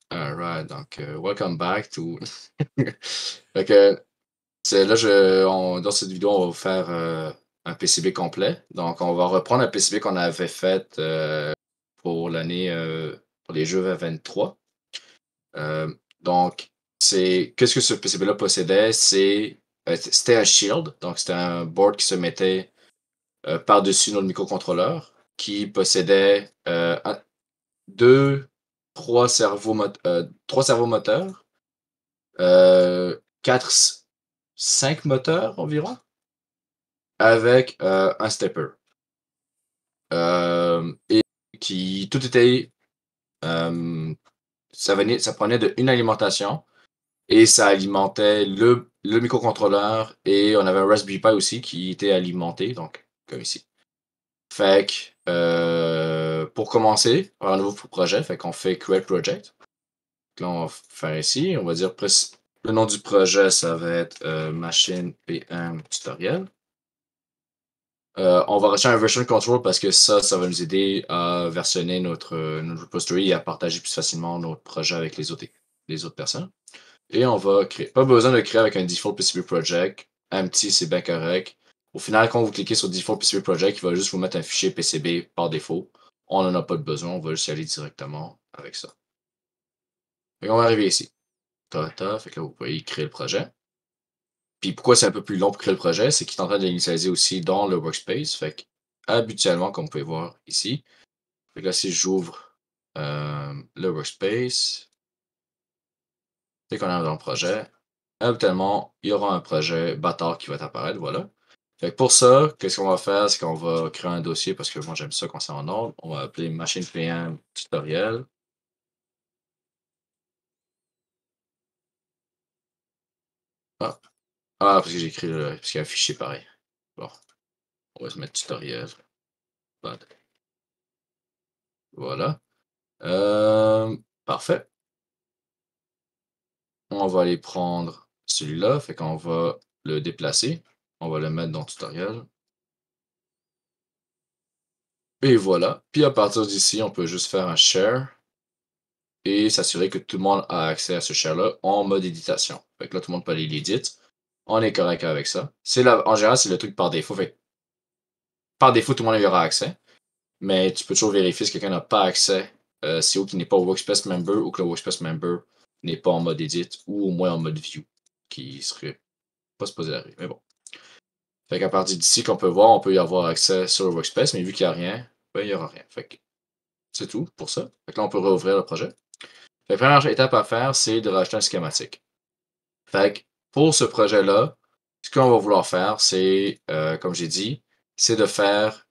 Alright, donc welcome back to. Fait que c'est là, dans cette vidéo, on va vous faire un PCB complet. Donc, on va reprendre un PCB qu'on avait fait pour l'année, pour les Jeux 23. Donc, qu'est-ce que ce PCB-là possédait? C'était un shield, donc c'était un board qui se mettait par-dessus notre microcontrôleur, qui possédait deux, trois servos moteurs, quatre, cinq moteurs environ, avec un stepper. Et qui tout était. Ça prenait de une alimentation et ça alimentait le microcontrôleur et on avait un Raspberry Pi aussi qui était alimenté, donc comme ici. Fait que pour commencer, on a un nouveau projet, fait qu'on fait Create Project. Là, on va faire ici, on va dire le nom du projet, ça va être Machine PM Tutoriel. On va rajouter un version control parce que ça va nous aider à versionner notre repository et à partager plus facilement notre projet avec les autres personnes. Et on va créer. Pas besoin de créer avec un default PCB project. Empty, c'est bien correct. Au final, quand vous cliquez sur default PCB project, il va juste vous mettre un fichier PCB par défaut. On n'en a pas de besoin, on va juste y aller directement avec ça. Et on va arriver ici. Fait que là, vous pouvez créer le projet. Puis pourquoi c'est un peu plus long pour créer le projet, c'est qu'il est en train de l'initialiser aussi dans le workspace. Fait que habituellement, comme vous pouvez voir ici, fait que là, si j'ouvre le workspace, dès qu'on est dans le projet, habituellement, il y aura un projet bâtard qui va apparaître, voilà. Fait que pour ça, qu'est-ce qu'on va faire, c'est qu'on va créer un dossier parce que moi j'aime ça quand c'est en ordre. On va appeler Machine PM Tutoriel. Ah, parce que j'ai écrit parce qu'il y a un fichier pareil. Bon, on va se mettre tutoriel. Voilà. Parfait. On va aller prendre celui-là, fait qu'on va le déplacer. On va le mettre dans tutoriel. Et voilà. Puis à partir d'ici, on peut juste faire un share et s'assurer que tout le monde a accès à ce share-là en mode éditation. Fait que là, tout le monde peut aller l'éditer. On est correct avec ça. En général, c'est le truc par défaut. Fait que par défaut, tout le monde y aura accès. Mais tu peux toujours vérifier si quelqu'un n'a pas accès, si qui n'est pas au Workspace Member ou que le Workspace Member n'est pas en mode edit ou au moins en mode view, qui serait pas supposé arriver. Mais bon. Fait qu'à partir d'ici qu'on peut voir, on peut y avoir accès sur le Workspace, mais vu qu'il n'y a rien, ben, il n'y aura rien. Fait que c'est tout pour ça. Fait que là, on peut rouvrir le projet. La première étape à faire, c'est de rajouter un schématique. Fait que pour ce projet-là, ce qu'on va vouloir faire, c'est, comme j'ai dit, c'est de faire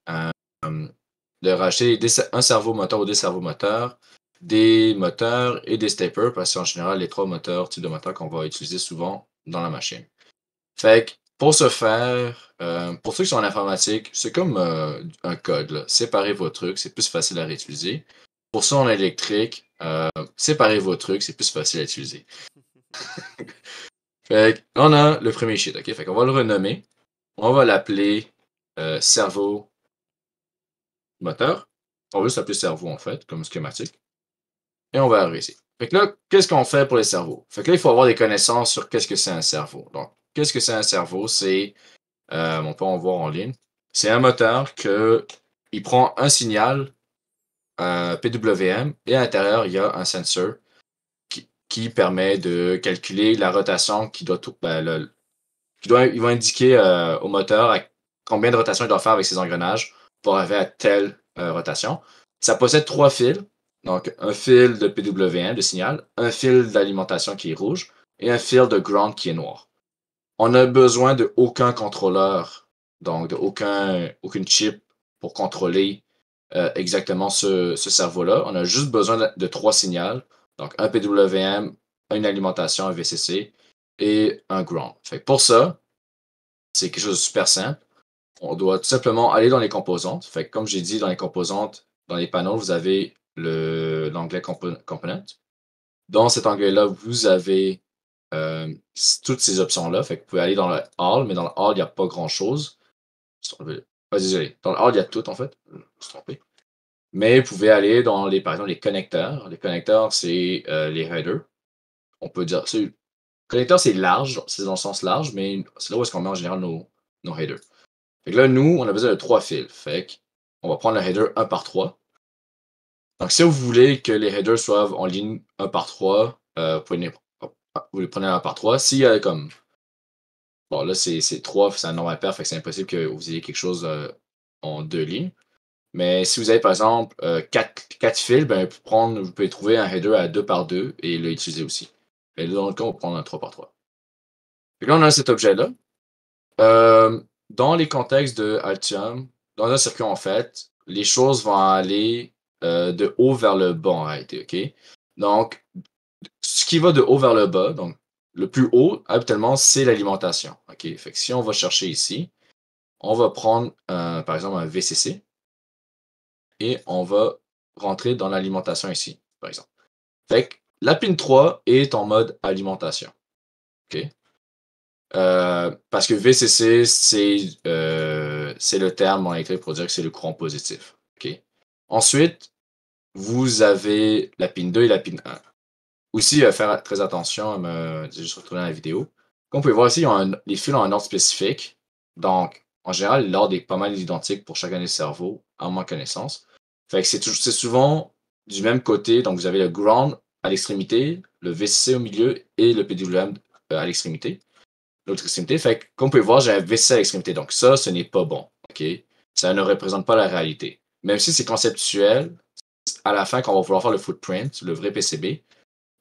de rajouter un servo moteur ou des servos moteurs, des moteurs et des steppers, parce que c'est en général les trois moteurs, types de moteurs qu'on va utiliser souvent dans la machine. Fait que pour ce faire, pour ceux qui sont en informatique, c'est comme un code. Là. Séparez vos trucs, c'est plus facile à réutiliser. Pour ceux en électrique, séparez vos trucs, c'est plus facile à utiliser. Fait on a le premier sheet, ok? Fait qu'on va le renommer. On va l'appeler cerveau moteur. On veut s'appeler cerveau en fait, comme schématique. Et on va arriver ici. Fait que là, qu'est-ce qu'on fait pour les cerveaux? Fait que là, il faut avoir des connaissances sur qu'est-ce que c'est un cerveau. Donc, qu'est-ce que c'est un cerveau? C'est, on peut en voir en ligne. C'est un moteur il prend un signal PWM et à l'intérieur, il y a un sensor qui permet de calculer la rotation il va indiquer au moteur combien de rotation il doit faire avec ses engrenages pour arriver à telle rotation. Ça possède trois fils. Donc, un fil de PWM, de signal, un fil d'alimentation qui est rouge et un fil de ground qui est noir. On n'a besoin de aucun contrôleur, donc de aucune chip pour contrôler exactement ce cerveau-là. On a juste besoin de trois signaux. Donc, un PWM, une alimentation, un VCC et un ground. Fait que pour ça, c'est quelque chose de super simple. On doit tout simplement aller dans les composantes. Fait que comme j'ai dit, dans les composantes, dans les panneaux, vous avez l'onglet Component. Dans cet onglet-là, vous avez toutes ces options-là. Fait que vous pouvez aller dans le All, mais dans le All, il n'y a pas grand-chose. Ah, désolé. Dans le All, il y a tout, en fait. Je me suis trompé. Mais vous pouvez aller dans par exemple, les connecteurs. Les connecteurs, c'est les headers. On peut dire. Connecteur, c'est large, c'est dans le sens large, mais c'est là où est-ce qu'on met en général nos headers. Fait que là, nous, on a besoin de 3 fils. Fait que on va prendre le header 1 par 3. Donc, si vous voulez que les headers soient en ligne 1 par 3, vous les prenez 1 par 3. S'il y a comme. Bon, là, c'est 3, c'est un nombre impair, fait que c'est impossible que vous ayez quelque chose en 2 lignes. Mais si vous avez par exemple 4 fils, ben, vous pouvez trouver un header à 2 par 2 et l'utiliser aussi. Mais là, dans le cas, on va prendre un 3 par 3. Fait que là, on a cet objet-là. Dans les contextes de Altium, dans un circuit, en fait, les choses vont aller de haut vers le bas en réalité, OK? Donc, ce qui va de haut vers le bas, donc le plus haut, habituellement, c'est l'alimentation. OK? Fait que si on va chercher ici, on va prendre par exemple un VCC et on va rentrer dans l'alimentation ici, par exemple. Fait que la pin 3 est en mode alimentation. OK? Parce que VCC, c'est le terme en électrique pour dire que c'est le courant positif. OK? Ensuite, vous avez la pin 2 et la pin 1. Aussi, faire très attention à juste retourner à la vidéo. Comme vous pouvez voir ici, les fils ont un ordre spécifique. Donc, en général, l'ordre est pas mal identique pour chacun des cerveaux, à ma connaissance. Fait que c'est souvent du même côté. Donc, vous avez le ground à l'extrémité, le VCC au milieu et le PWM à l'extrémité. L'autre extrémité. Fait que, comme vous pouvez voir, j'ai un VCC à l'extrémité. Donc, ça, ce n'est pas bon. OK? Ça ne représente pas la réalité. Même si c'est conceptuel, à la fin, quand on va vouloir faire le footprint, le vrai PCB,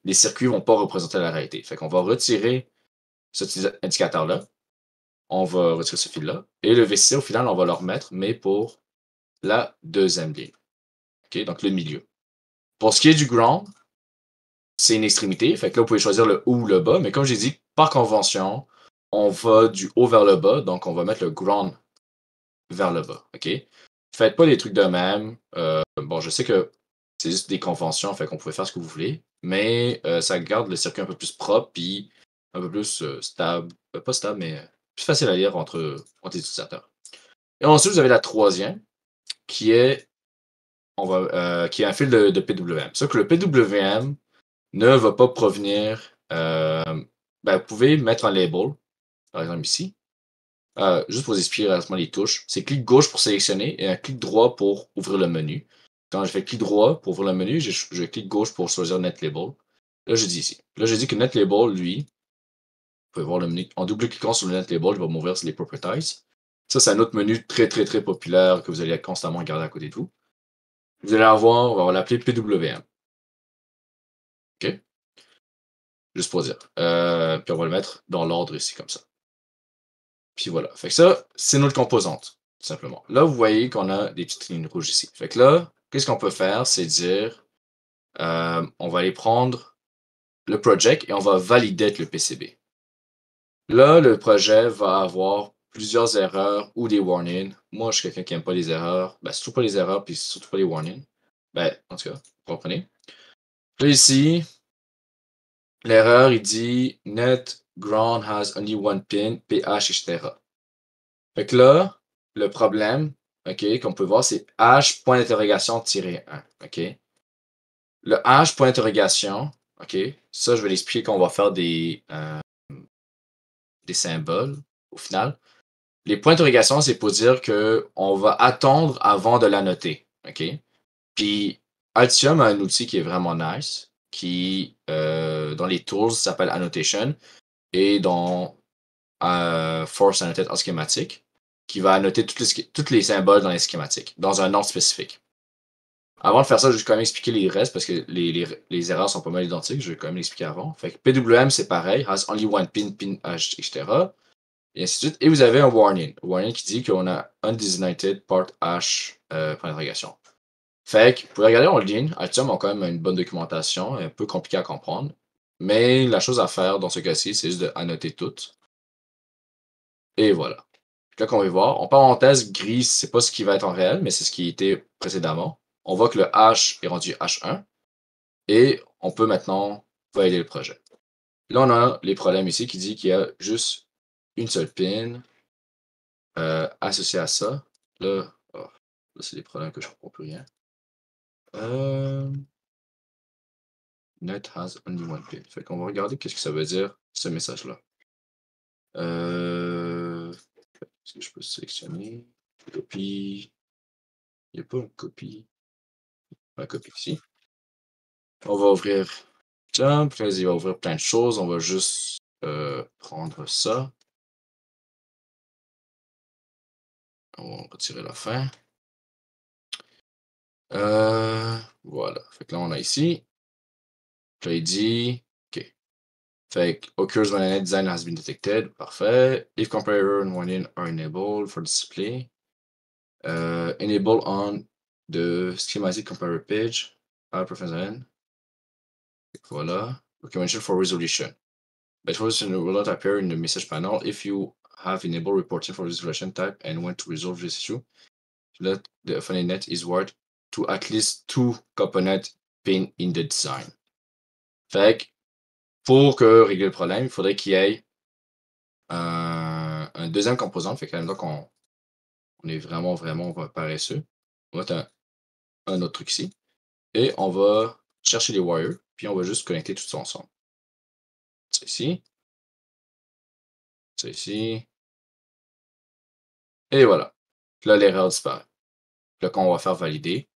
les circuits ne vont pas représenter la réalité. Fait qu'on va retirer cet indicateur-là, on va retirer ce fil-là, et le VCC, au final, on va le remettre, mais pour la deuxième ligne. OK? Donc, le milieu. Pour ce qui est du ground, c'est une extrémité. Fait que là, vous pouvez choisir le haut ou le bas, mais comme j'ai dit, par convention, on va du haut vers le bas, donc on va mettre le ground vers le bas. OK? Faites pas des trucs de même. Bon, je sais que c'est juste des conventions, fait qu'on pouvait faire ce que vous voulez, mais ça garde le circuit un peu plus propre puis un peu plus stable. Pas stable, mais plus facile à lire entre les utilisateurs. Et ensuite, vous avez la troisième, qui est, qui est un fil de PWM. Sauf que le PWM ne va pas provenir. Vous pouvez mettre un label, par exemple ici. Juste pour vous expliquer rapidement les touches, c'est clic gauche pour sélectionner et un clic droit pour ouvrir le menu. Quand je fais clic droit pour ouvrir le menu, je clique gauche pour choisir Net Label. Là, je dis ici. Là, je dis que Net Label, lui, vous pouvez voir le menu. En double-cliquant sur le Net Label, il va m'ouvrir sur les Properties. Ça, c'est un autre menu très, très, très populaire que vous allez constamment garder à côté de vous. Vous allez avoir, on va l'appeler PWM. OK? Juste pour dire. Puis on va le mettre dans l'ordre ici, comme ça. Puis voilà. Fait que ça, c'est notre composante, tout simplement. Là, vous voyez qu'on a des petites lignes rouges ici. Fait que là, qu'est-ce qu'on peut faire? C'est dire, on va aller prendre le project et on va valider avec le PCB. Là, le projet va avoir plusieurs erreurs ou des warnings. Moi, je suis quelqu'un qui n'aime pas les erreurs. Ben, surtout pas les erreurs, puis surtout pas les warnings. Ben, en tout cas, vous comprenez. Là, ici, l'erreur, il dit net ground has only one pin, PH, etc. Fait que là, le problème, OK, qu'on peut voir, c'est H, point d'interrogation, -1. OK? Le H, point d'interrogation, OK, ça, je vais l'expliquer quand on va faire des symboles au final. Les points d'interrogation, c'est pour dire qu'on va attendre avant de l'annoter. OK? Puis Altium a un outil qui est vraiment nice, qui, dans les tools, s'appelle Annotation, et dans Force Annotate en schématique, qui va annoter tous les symboles dans les schématiques, dans un ordre spécifique. Avant de faire ça, je vais quand même expliquer les restes parce que les erreurs sont pas mal identiques. Je vais quand même l'expliquer avant. Fait que PWM, c'est pareil. Has only one pin, pin, H, etc. Et ainsi de suite. Et vous avez un warning. Un warning qui dit qu'on a undesignated part H, point d'interrogation. Fait que, vous pouvez regarder en ligne. Altium a quand même une bonne documentation, un peu compliqué à comprendre. Mais la chose à faire dans ce cas-ci, c'est juste d'annoter toutes. Et voilà. Là qu'on va voir, en parenthèse, gris, c'est pas ce qui va être en réel, mais c'est ce qui était précédemment. On voit que le H est rendu H1 et on peut maintenant valider le projet. Là, on a les problèmes ici qui dit qu'il y a juste une seule pin associée à ça. Là, oh, là c'est des problèmes que je ne comprends plus rien. Net has only one pin. Fait qu'on va regarder qu'est-ce que ça veut dire, ce message-là. Est-ce que je peux sélectionner? Copie. Il n'y a pas une copie. La copie ici. On va ouvrir Jump. Là, il va ouvrir plein de choses. On va juste prendre ça. On va retirer la fin. Voilà. Fait que là, on a ici. Là, il dit OK. Fait que occurs when a net design has been detected. Parfait. If comparator and warning are enabled for display. Enable on the schematic comparator page. Preference. Voilà. Recommendation for resolution. But resolution will not appear in the message panel if you have enabled reporting for resolution type and want to resolve this issue. Let the net is wired to at least 2 component pin in the design. Fait que pour que régler le problème, il faudrait qu'il y ait un deuxième composant. Fait que là, on est vraiment paresseux. On va mettre un autre truc ici. Et on va chercher les wires, puis on va juste connecter tout ça ensemble. Ça ici. Ça ici. Et voilà. Là, l'erreur disparaît. Là, quand on va faire valider,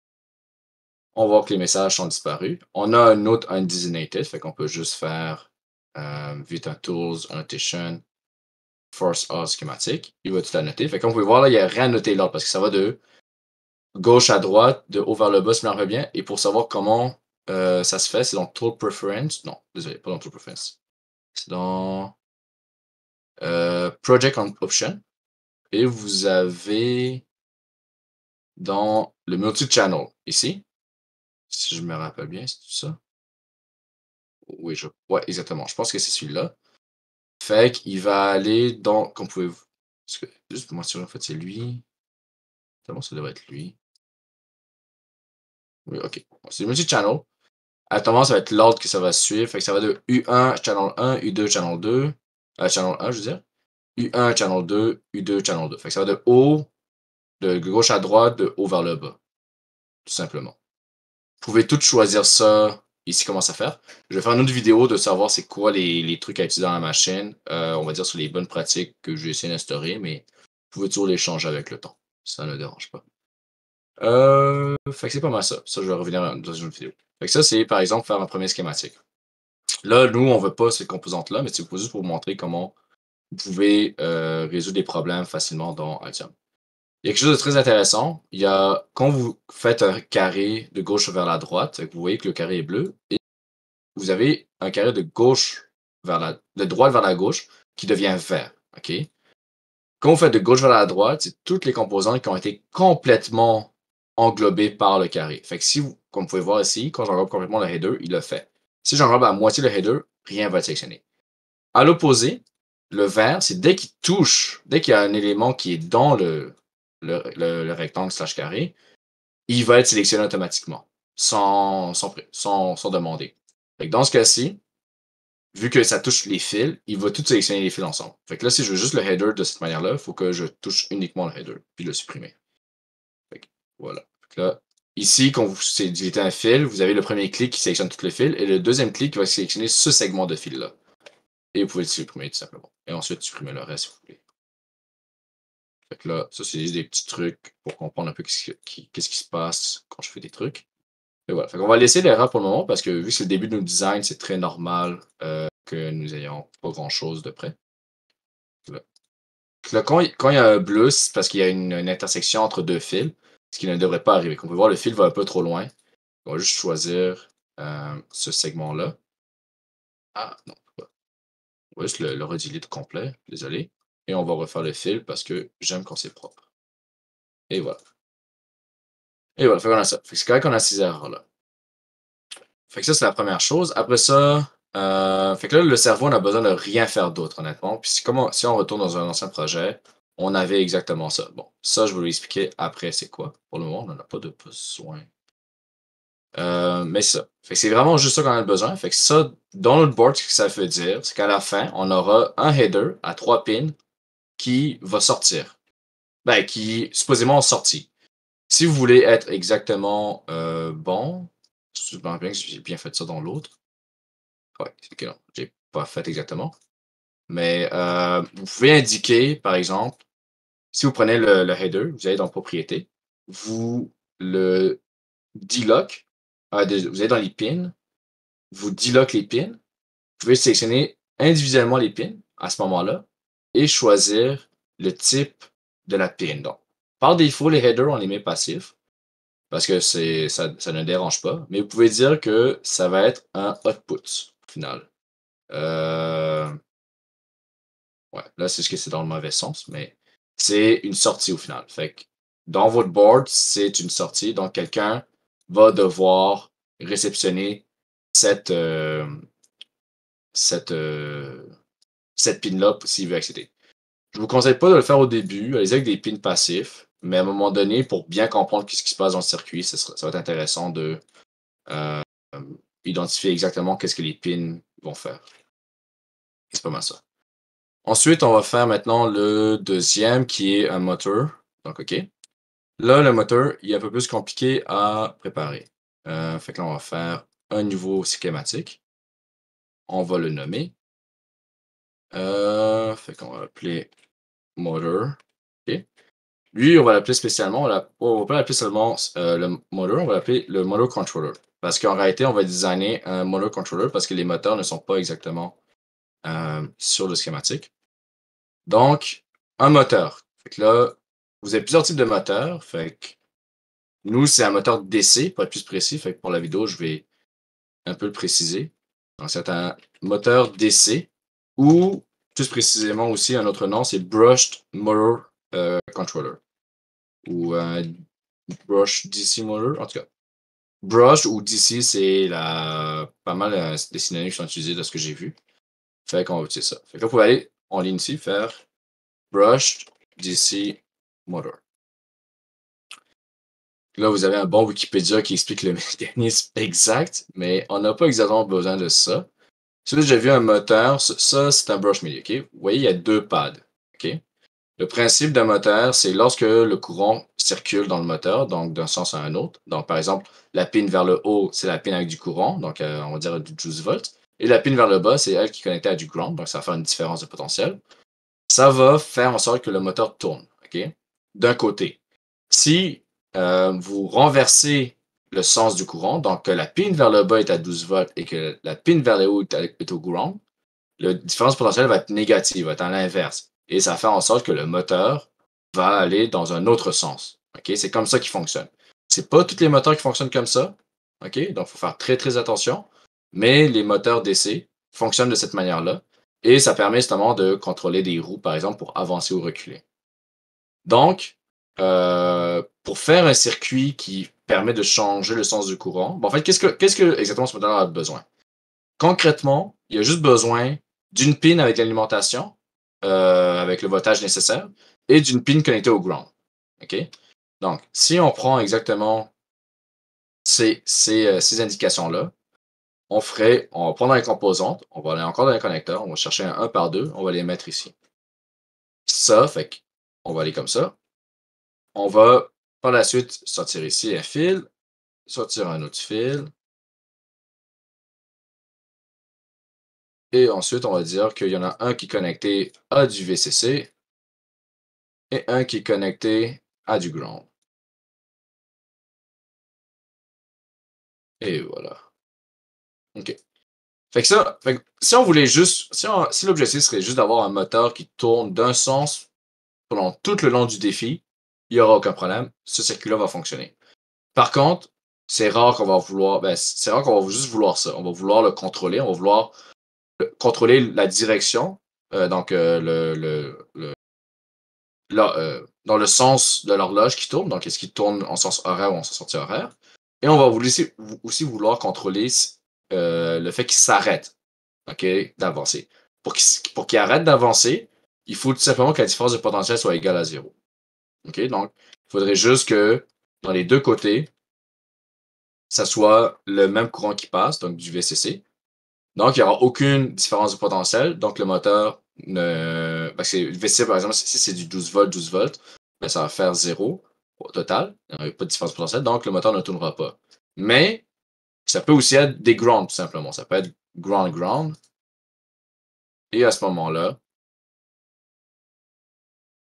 on voit que les messages sont disparus. On a un autre undesignated, fait qu'on peut juste faire Vita Tools, Annotation, Force A Schematic. Il va tout annoter. Fait qu'on peut voir là, il n'y a rien noté là parce que ça va de gauche à droite, de haut vers le bas, si je me rappelle bien. Et pour savoir comment ça se fait, c'est dans Tool Preference. Non, désolé, pas dans Tool Preference. C'est dans Project Option. Et vous avez dans le multi-channel ici. Si je me rappelle bien, c'est tout ça. Oui, ouais, exactement. Je pense que c'est celui-là. Fait qu'il va aller dans. Comme vous pouvez. Parce que, juste pour m'assurer, en fait, c'est lui. Comment ça devrait être lui? Oui, ok. Bon, c'est le multi-channel. Actuellement, ça va être l'ordre que ça va suivre. Fait que ça va de U1, channel 1, U2, channel 2. Channel 1, je veux dire. U1, channel 2, U2, channel 2. Fait que ça va de haut, de gauche à droite, de haut vers le bas. Tout simplement. Vous pouvez tout choisir ça ici, comment ça faire. Je vais faire une autre vidéo de savoir c'est quoi les trucs à utiliser dans la machine. On va dire sur les bonnes pratiques que j'ai essayé d'instaurer, mais vous pouvez toujours les changer avec le temps. Ça ne dérange pas. Fait que c'est pas mal ça. Ça, je vais revenir dans une autre vidéo. Fait que ça, c'est par exemple faire un premier schématique. Là, nous, on veut pas ces composantes-là, mais c'est juste pour vous montrer comment vous pouvez résoudre des problèmes facilement dans Altium. Il y a quelque chose de très intéressant. Il y a, quand vous faites un carré de gauche vers la droite, vous voyez que le carré est bleu, et vous avez un carré de gauche de droite vers la gauche qui devient vert. OK? Quand vous faites de gauche vers la droite, c'est toutes les composantes qui ont été complètement englobées par le carré. Fait que si vous, comme vous pouvez voir ici, quand j'enrobe complètement le header, il le fait. Si j'enrobe à moitié le header, rien ne va être sélectionné. À l'opposé, le vert, c'est dès qu'il y a un élément qui est dans le rectangle slash carré, il va être sélectionné automatiquement, sans demander. Fait que dans ce cas-ci, vu que ça touche les fils, il va tout sélectionner les fils ensemble. Fait que là, si je veux juste le header de cette manière-là, il faut que je touche uniquement le header, puis le supprimer. Fait que, voilà. Fait que là, ici, quand vous éditez un fil, vous avez le premier clic qui sélectionne tout le fil, et le deuxième clic qui va sélectionner ce segment de fil-là. Et vous pouvez le supprimer tout simplement. Et ensuite, supprimer le reste si vous voulez. Fait que là, ça, c'est des petits trucs pour comprendre un peu qu'est-ce qui se passe quand je fais des trucs. Et voilà. Fait qu'on va laisser l'erreur pour le moment parce que vu que c'est le début de nos designs, c'est très normal que nous ayons pas grand-chose de près. Là, quand il y a un bleu, c'est parce qu'il y a une intersection entre deux fils, ce qui ne devrait pas arriver. Comme on peut voir, le fil va un peu trop loin. On va juste choisir ce segment-là. Ah, non. On va juste le redelete complet. Désolé. Et on va refaire le fil parce que j'aime quand c'est propre. Et voilà. Et voilà, fait qu'on a ça. Fait que c'est correct qu'on a ces erreurs-là. Fait que ça, c'est la première chose. Après ça, fait que là, le cerveau n'a besoin de rien faire d'autre, honnêtement. Puis si on retourne dans un ancien projet, on avait exactement ça. Bon, ça, je vais vous l'expliquer après c'est quoi. Pour le moment, on n'en a pas de besoin. Mais ça. Fait que c'est vraiment juste ça qu'on a besoin. Fait que ça, dans notre board, ce que ça veut dire, c'est qu'à la fin, on aura un header à 3 pins qui va sortir. Ben, qui supposément sorti. Si vous voulez être exactement bon, je me rappelle bien que j'ai bien fait ça dans l'autre. Ouais, c'est que non, j'ai pas fait exactement. Mais vous pouvez indiquer, par exemple, si vous prenez le header, vous allez dans propriétés, vous le delock, vous allez dans les pins, vous delock les pins, vous pouvez sélectionner individuellement les pins à ce moment-là et choisir le type de la pin. Donc, par défaut, les headers, on les met passifs parce que ça ne dérange pas, mais vous pouvez dire que ça va être un output au final. Ouais, là, c'est ce que c'est dans le mauvais sens, mais c'est une sortie au final. Fait que dans votre board, c'est une sortie, donc quelqu'un va devoir réceptionner cette, euh, cette, euh, cette pin-là s'il veut accéder. Je vous conseille pas de le faire au début, allez-y avec des pins passifs, mais à un moment donné, pour bien comprendre ce qui se passe dans le circuit, ça va être intéressant de euh, identifier exactement qu'est-ce que les pins vont faire. C'est pas mal ça. Ensuite, on va faire maintenant le deuxième qui est un moteur. Donc, OK. Là, le moteur, il est un peu plus compliqué à préparer. Fait que là, on va faire un nouveau schématique. On va le nommer. Fait qu'on va l'appeler motor. OK. Lui, on va l'appeler spécialement, on va pas l'appeler seulement le motor, on va l'appeler le motor controller. Parce qu'en réalité, on va designer un motor controller parce que les moteurs ne sont pas exactement sur le schématique. Donc, un moteur. Fait que là, vous avez plusieurs types de moteurs. Fait que nous, c'est un moteur DC, pour être plus précis. Fait que pour la vidéo, je vais un peu le préciser. Donc, c'est un moteur DC ou, plus précisément aussi, un autre nom, c'est Brushed Motor Controller. Ou Brush DC Motor, en tout cas. Brush ou DC, c'est pas mal des synonymes qui sont utilisés de ce que j'ai vu. Fait qu'on va utiliser ça. Fait que là, vous pouvez aller en ligne ici, faire Brushed DC Motor. Là, vous avez un bon Wikipédia qui explique le mécanisme exact, mais on n'a pas exactement besoin de ça. Si vous avez déjà vu un moteur, ça c'est un brush media. OK? Vous voyez, il y a deux pads. OK? Le principe d'un moteur, c'est lorsque le courant circule dans le moteur, donc d'un sens à un autre. Donc, par exemple, la pin vers le haut, c'est la pin avec du courant, donc on va dire du 12 volts. Et la pin vers le bas, c'est elle qui est connectée à du ground, donc ça va faire une différence de potentiel. Ça va faire en sorte que le moteur tourne. OK? D'un côté. Si vous renversez le sens du courant, donc que la pin vers le bas est à 12 volts et que la pin vers le haut est au ground, la différence potentielle va être négative, va être à l'inverse. Et ça va faire en sorte que le moteur va aller dans un autre sens. OK? C'est comme ça qu'il fonctionne. C'est pas tous les moteurs qui fonctionnent comme ça. OK? Donc, il faut faire très, très attention. Mais les moteurs DC fonctionnent de cette manière-là. Et ça permet justement de contrôler des roues, par exemple, pour avancer ou reculer. Donc, pour faire un circuit qui permet de changer le sens du courant, en fait, qu'est-ce que exactement ce moteur a besoin? Concrètement, il a juste besoin d'une pin avec l'alimentation, avec le voltage nécessaire, et d'une pin connectée au ground. OK? Donc, si on prend exactement ces indications-là, on va prendre les composantes, on va aller encore dans les connecteurs, on va chercher un par 2, on va les mettre ici. Ça, fait qu'on va aller comme ça. On va par la suite sortir ici un fil, sortir un autre fil. Et ensuite, on va dire qu'il y en a un qui est connecté à du VCC et un qui est connecté à du ground. Et voilà. OK. Si on voulait juste, si l'objectif serait juste d'avoir un moteur qui tourne d'un sens pendant tout le long du défi, il n'y aura aucun problème. Ce circuit-là va fonctionner. Par contre, c'est rare qu'on va vouloir, c'est rare qu'on va juste vouloir ça. On va vouloir le contrôler, on va vouloir contrôler la direction, donc dans le sens de l'horloge qui tourne, donc est-ce qu'il tourne en sens horaire ou en sens anti-horaire. Et on va aussi vouloir contrôler le fait qu'il s'arrête, OK, d'avancer. Pour qu'il arrête d'avancer, il faut tout simplement que la différence de potentiel soit égale à 0. OK, donc il faudrait juste que dans les deux côtés, ça soit le même courant qui passe, donc du VCC. Donc, il n'y aura aucune différence de potentiel. Donc, le moteur ne. Parce que le VCC, par exemple, si c'est du 12 volts, 12 volts, ben, ça va faire 0. au total. Il n'y a pas de différence potentielle, donc le moteur ne tournera pas. Mais ça peut aussi être des ground, tout simplement. Ça peut être ground. Et à ce moment-là,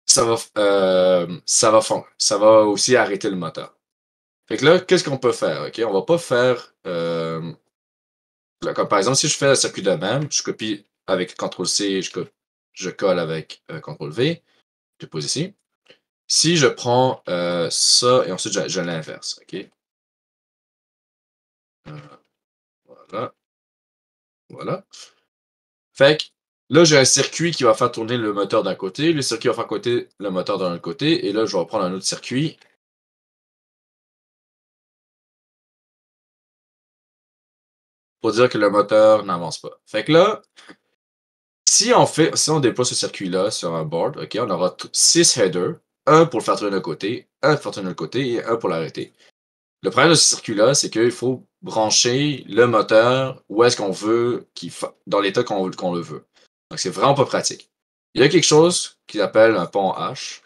ça va aussi arrêter le moteur. Fait que là, qu'est-ce qu'on peut faire? OK? On va pas faire. Là, comme par exemple, si je fais le circuit de même, je copie avec CTRL-C, je colle avec CTRL-V, je pose ici. Si je prends ça et ensuite je l'inverse, OK? Voilà. Voilà. Fait que là, j'ai un circuit qui va faire tourner le moteur d'un côté, le circuit va faire côté le moteur d'un autre côté, et là, je vais reprendre un autre circuit pour dire que le moteur n'avance pas. Fait que là, si on déploie ce circuit-là sur un board, OK, on aura 6 headers, un pour le faire tourner d'un côté, un pour faire tourner de l'autre côté et un pour l'arrêter. Le problème de ce circuit-là, c'est qu'il faut brancher le moteur où est-ce qu'on veut, dans l'état qu'on le veut. Donc, c'est vraiment pas pratique. Il y a quelque chose qui s'appelle un pont H.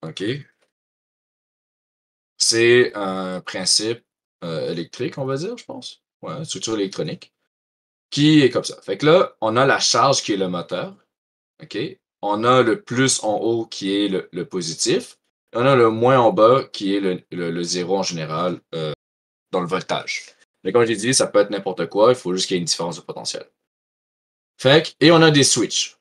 OK? C'est un principe électrique, on va dire, je pense. Ouais, une structure électronique. Qui est comme ça. Fait que là, on a la charge qui est le moteur. OK? On a le plus en haut qui est le positif. Et on a le moins en bas qui est le zéro en général dans le voltage. Mais comme j'ai dit, ça peut être n'importe quoi. Il faut juste qu'il y ait une différence de potentiel. Fait que, et on a des switches.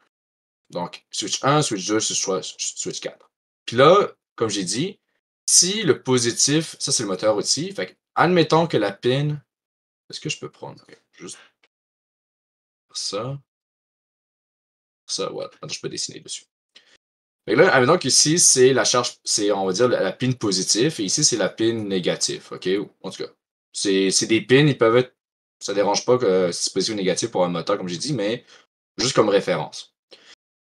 Donc, switch 1, switch 2, switch 4. Puis là, comme j'ai dit, si le positif, ça c'est le moteur aussi. Fait que, admettons que la pin. Est-ce que je peux prendre juste ça? Ça, ouais. Attends, je peux dessiner dessus. Fait que là, admettons qu'ici, c'est la charge, c'est, on va dire, la pin positive, et ici, c'est la pin négative. OK? En tout cas, c'est des pins, ils peuvent être. Ça ne dérange pas que c'est positif ou négatif pour un moteur, comme j'ai dit, mais juste comme référence.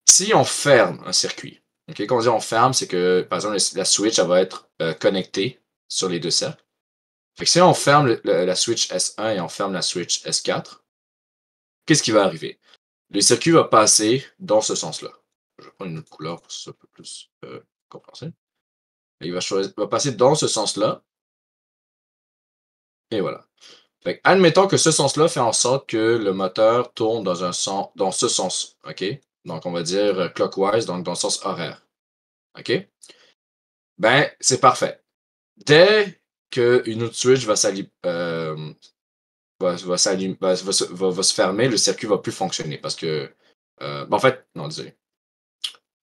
Si on ferme un circuit, OK? Quand on dit on ferme, c'est que, par exemple, la switch, elle va être connectée sur les deux cercles. Fait que si on ferme la switch S1 et on ferme la switch S4, qu'est-ce qui va arriver? Le circuit va passer dans ce sens-là. Je vais prendre une autre couleur pour que ce soit un peu plus compréhensible. Il va passer dans ce sens-là. Et voilà. Fait que, admettons que ce sens-là fait en sorte que le moteur tourne dans ce sens. OK? Donc, on va dire clockwise, donc dans le sens horaire. OK? Ben, c'est parfait. Dès qu'une autre switch va se fermer, le circuit va plus fonctionner parce que. En fait, non, désolé.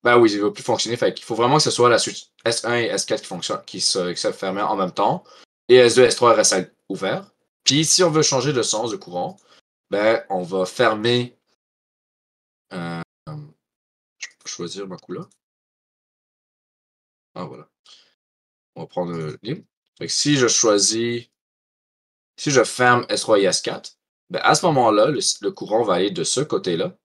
Ben oui, il va plus fonctionner. Fait qu'il faut vraiment que ce soit la switch S1 et S4 qui se ferment en même temps. Et S2 et S3 restent ouverts. Puis si on veut changer de sens de courant, ben on va fermer. Je peux choisir ma couleur. Ah voilà. On va prendre le libre. Fait que si je ferme S3 et S4, ben à ce moment-là, le courant va aller de ce côté-là.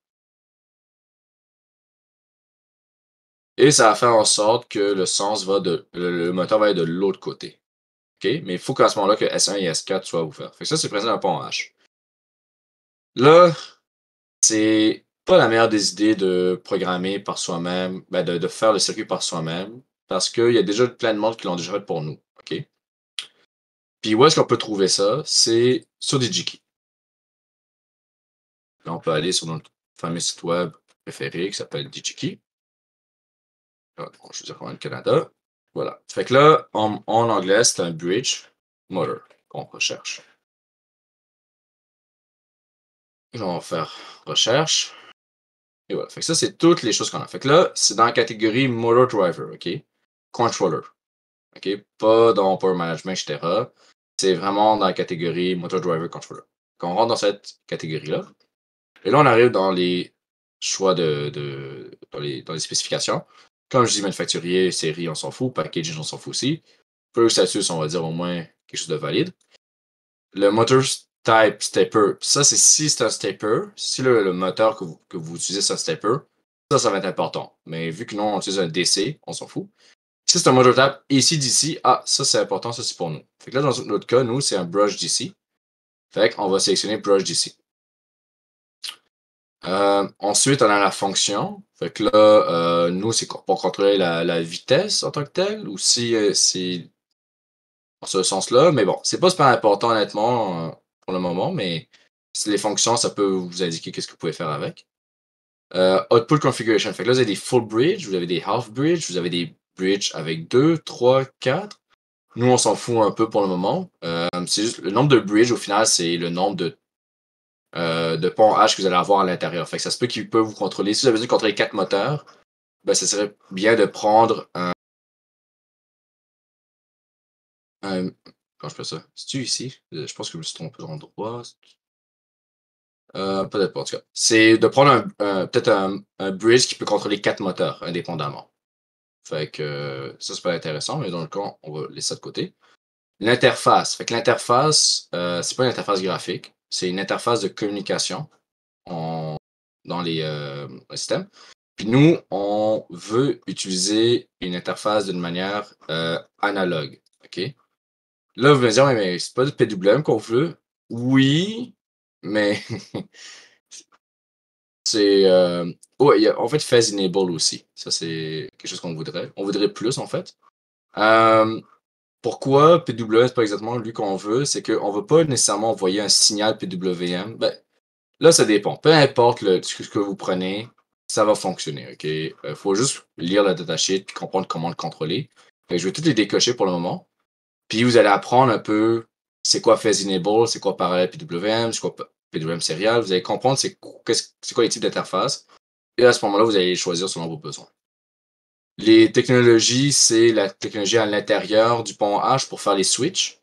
Et ça va faire en sorte que le moteur va aller de l'autre côté. OK? Mais il faut qu'à ce moment-là, que S1 et S4 soient ouverts. Fait que ça, c'est présent un pont H. Là, c'est pas la meilleure des idées de programmer par soi-même, ben de faire le circuit par soi-même, parce qu'il y a déjà plein de monde qui l'ont déjà fait pour nous. OK? Puis où est-ce qu'on peut trouver ça? C'est sur DigiKey. Là, on peut aller sur notre fameux site web préféré qui s'appelle DigiKey. Là, on va choisir comment le Canada. Voilà. Fait que là, en anglais, c'est un bridge motor qu'on recherche. Là, on va faire recherche. Et voilà. Fait que ça, c'est toutes les choses qu'on a. Fait que là, c'est dans la catégorie Motor Driver, OK? Controller. OK? Pas dans Power Management, etc. C'est vraiment dans la catégorie Motor Driver Controller. Quand on rentre dans cette catégorie-là, et là, on arrive dans les choix dans les spécifications. Comme je dis, manufacturier, série, on s'en fout. Packaging, on s'en fout aussi. Peu status, on va dire au moins quelque chose de valide. Le motor type stepper, ça, c'est si c'est un stepper. Si le moteur que vous utilisez, c'est un stepper, ça va être important. Mais vu que non, on utilise un DC, on s'en fout. Si c'est un motor type AC/DC, ça c'est important, ça c'est pour nous. Fait que là, dans notre cas, nous, c'est un brush DC. Fait qu'on va sélectionner brush DC. Ensuite, on a la fonction. Fait que là, nous, c'est pour contrôler la vitesse en tant que telle, ou si c'est dans ce sens-là. Mais bon, c'est pas super important, honnêtement, pour le moment, mais les fonctions, ça peut vous indiquer qu'est-ce que vous pouvez faire avec. Output configuration. Fait que là, vous avez des full bridge, vous avez des half bridge, vous avez des bridges avec 2, 3, 4. Nous, on s'en fout un peu pour le moment. C'est juste le nombre de bridge, au final, c'est le nombre de ponts H que vous allez avoir à l'intérieur. Fait que ça se peut qu'il peut vous contrôler. Si vous avez besoin de contrôler 4 moteurs, ben, ce serait bien de prendre un. Quand je fais ça, c'est-tu ici? Je pense que je me suis trompé d'endroit. Peut-être pas, en tout cas. C'est de prendre peut-être un bridge qui peut contrôler 4 moteurs indépendamment. Fait que ça, c'est pas intéressant, mais dans le cas, on va laisser ça de côté. L'interface. Fait que l'interface, c'est pas une interface graphique, c'est une interface de communication dans les systèmes. Puis nous, on veut utiliser une interface d'une manière analogue. OK? Là, vous me dire, mais c'est pas du PWM qu'on veut. Oui, mais c'est. Oh, il y a en fait phase enable aussi. Ça, c'est quelque chose qu'on voudrait. On voudrait plus, en fait. Pourquoi PWM, c'est pas exactement lui qu'on veut, c'est qu'on veut pas nécessairement envoyer un signal PWM. Ben, là, ça dépend. Peu importe ce que vous prenez, ça va fonctionner. OK? Faut juste lire la datasheet et comprendre comment le contrôler. Fait que je vais tout les décocher pour le moment. Puis vous allez apprendre un peu c'est quoi phase enable, c'est quoi parallèle PWM, c'est quoi PWM serial. Vous allez comprendre c'est quoi les types d'interfaces. Et à ce moment-là, vous allez choisir selon vos besoins. Les technologies, c'est la technologie à l'intérieur du pont H pour faire les switches.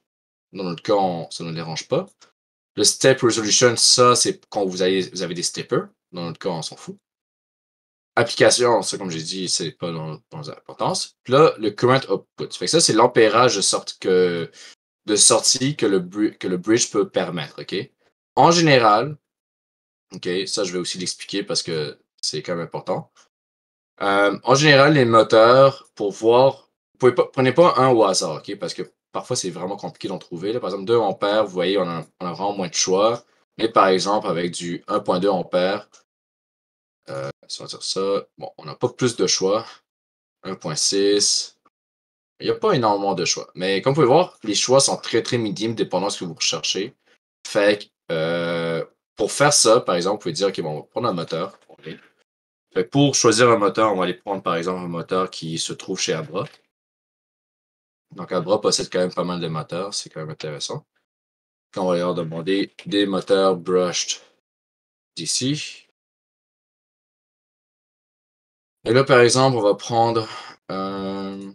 Dans notre cas, ça ne nous dérange pas. Le step resolution, ça, c'est quand vous avez des steppers. Dans notre cas, on s'en fout. Application, ça, comme j'ai dit, c'est pas dans l'importance. Puis là, le current output. Fait que ça, c'est l'ampérage de sortie que le bridge peut permettre. OK? En général, OK, ça, je vais aussi l'expliquer parce que c'est quand même important. En général, les moteurs, pour voir, prenez pas un au hasard, OK? Parce que parfois, c'est vraiment compliqué d'en trouver. Là. Par exemple, 2 ampères, vous voyez, on a vraiment moins de choix. Mais par exemple, avec du 1.2 ampères, si on va dire ça, bon, on n'a pas plus de choix. 1.6, il n'y a pas énormément de choix. Mais comme vous pouvez voir, les choix sont très, très minimes dépendant de ce que vous recherchez. Fait que, pour faire ça, par exemple, vous pouvez dire, OK, bon, on va prendre un moteur. Fait que pour choisir un moteur, on va aller prendre, par exemple, un moteur qui se trouve chez Abra. Donc, Abra possède quand même pas mal de moteurs. C'est quand même intéressant. Puis on va leur demander des moteurs brushed d'ici. Et là, par exemple, on va prendre un.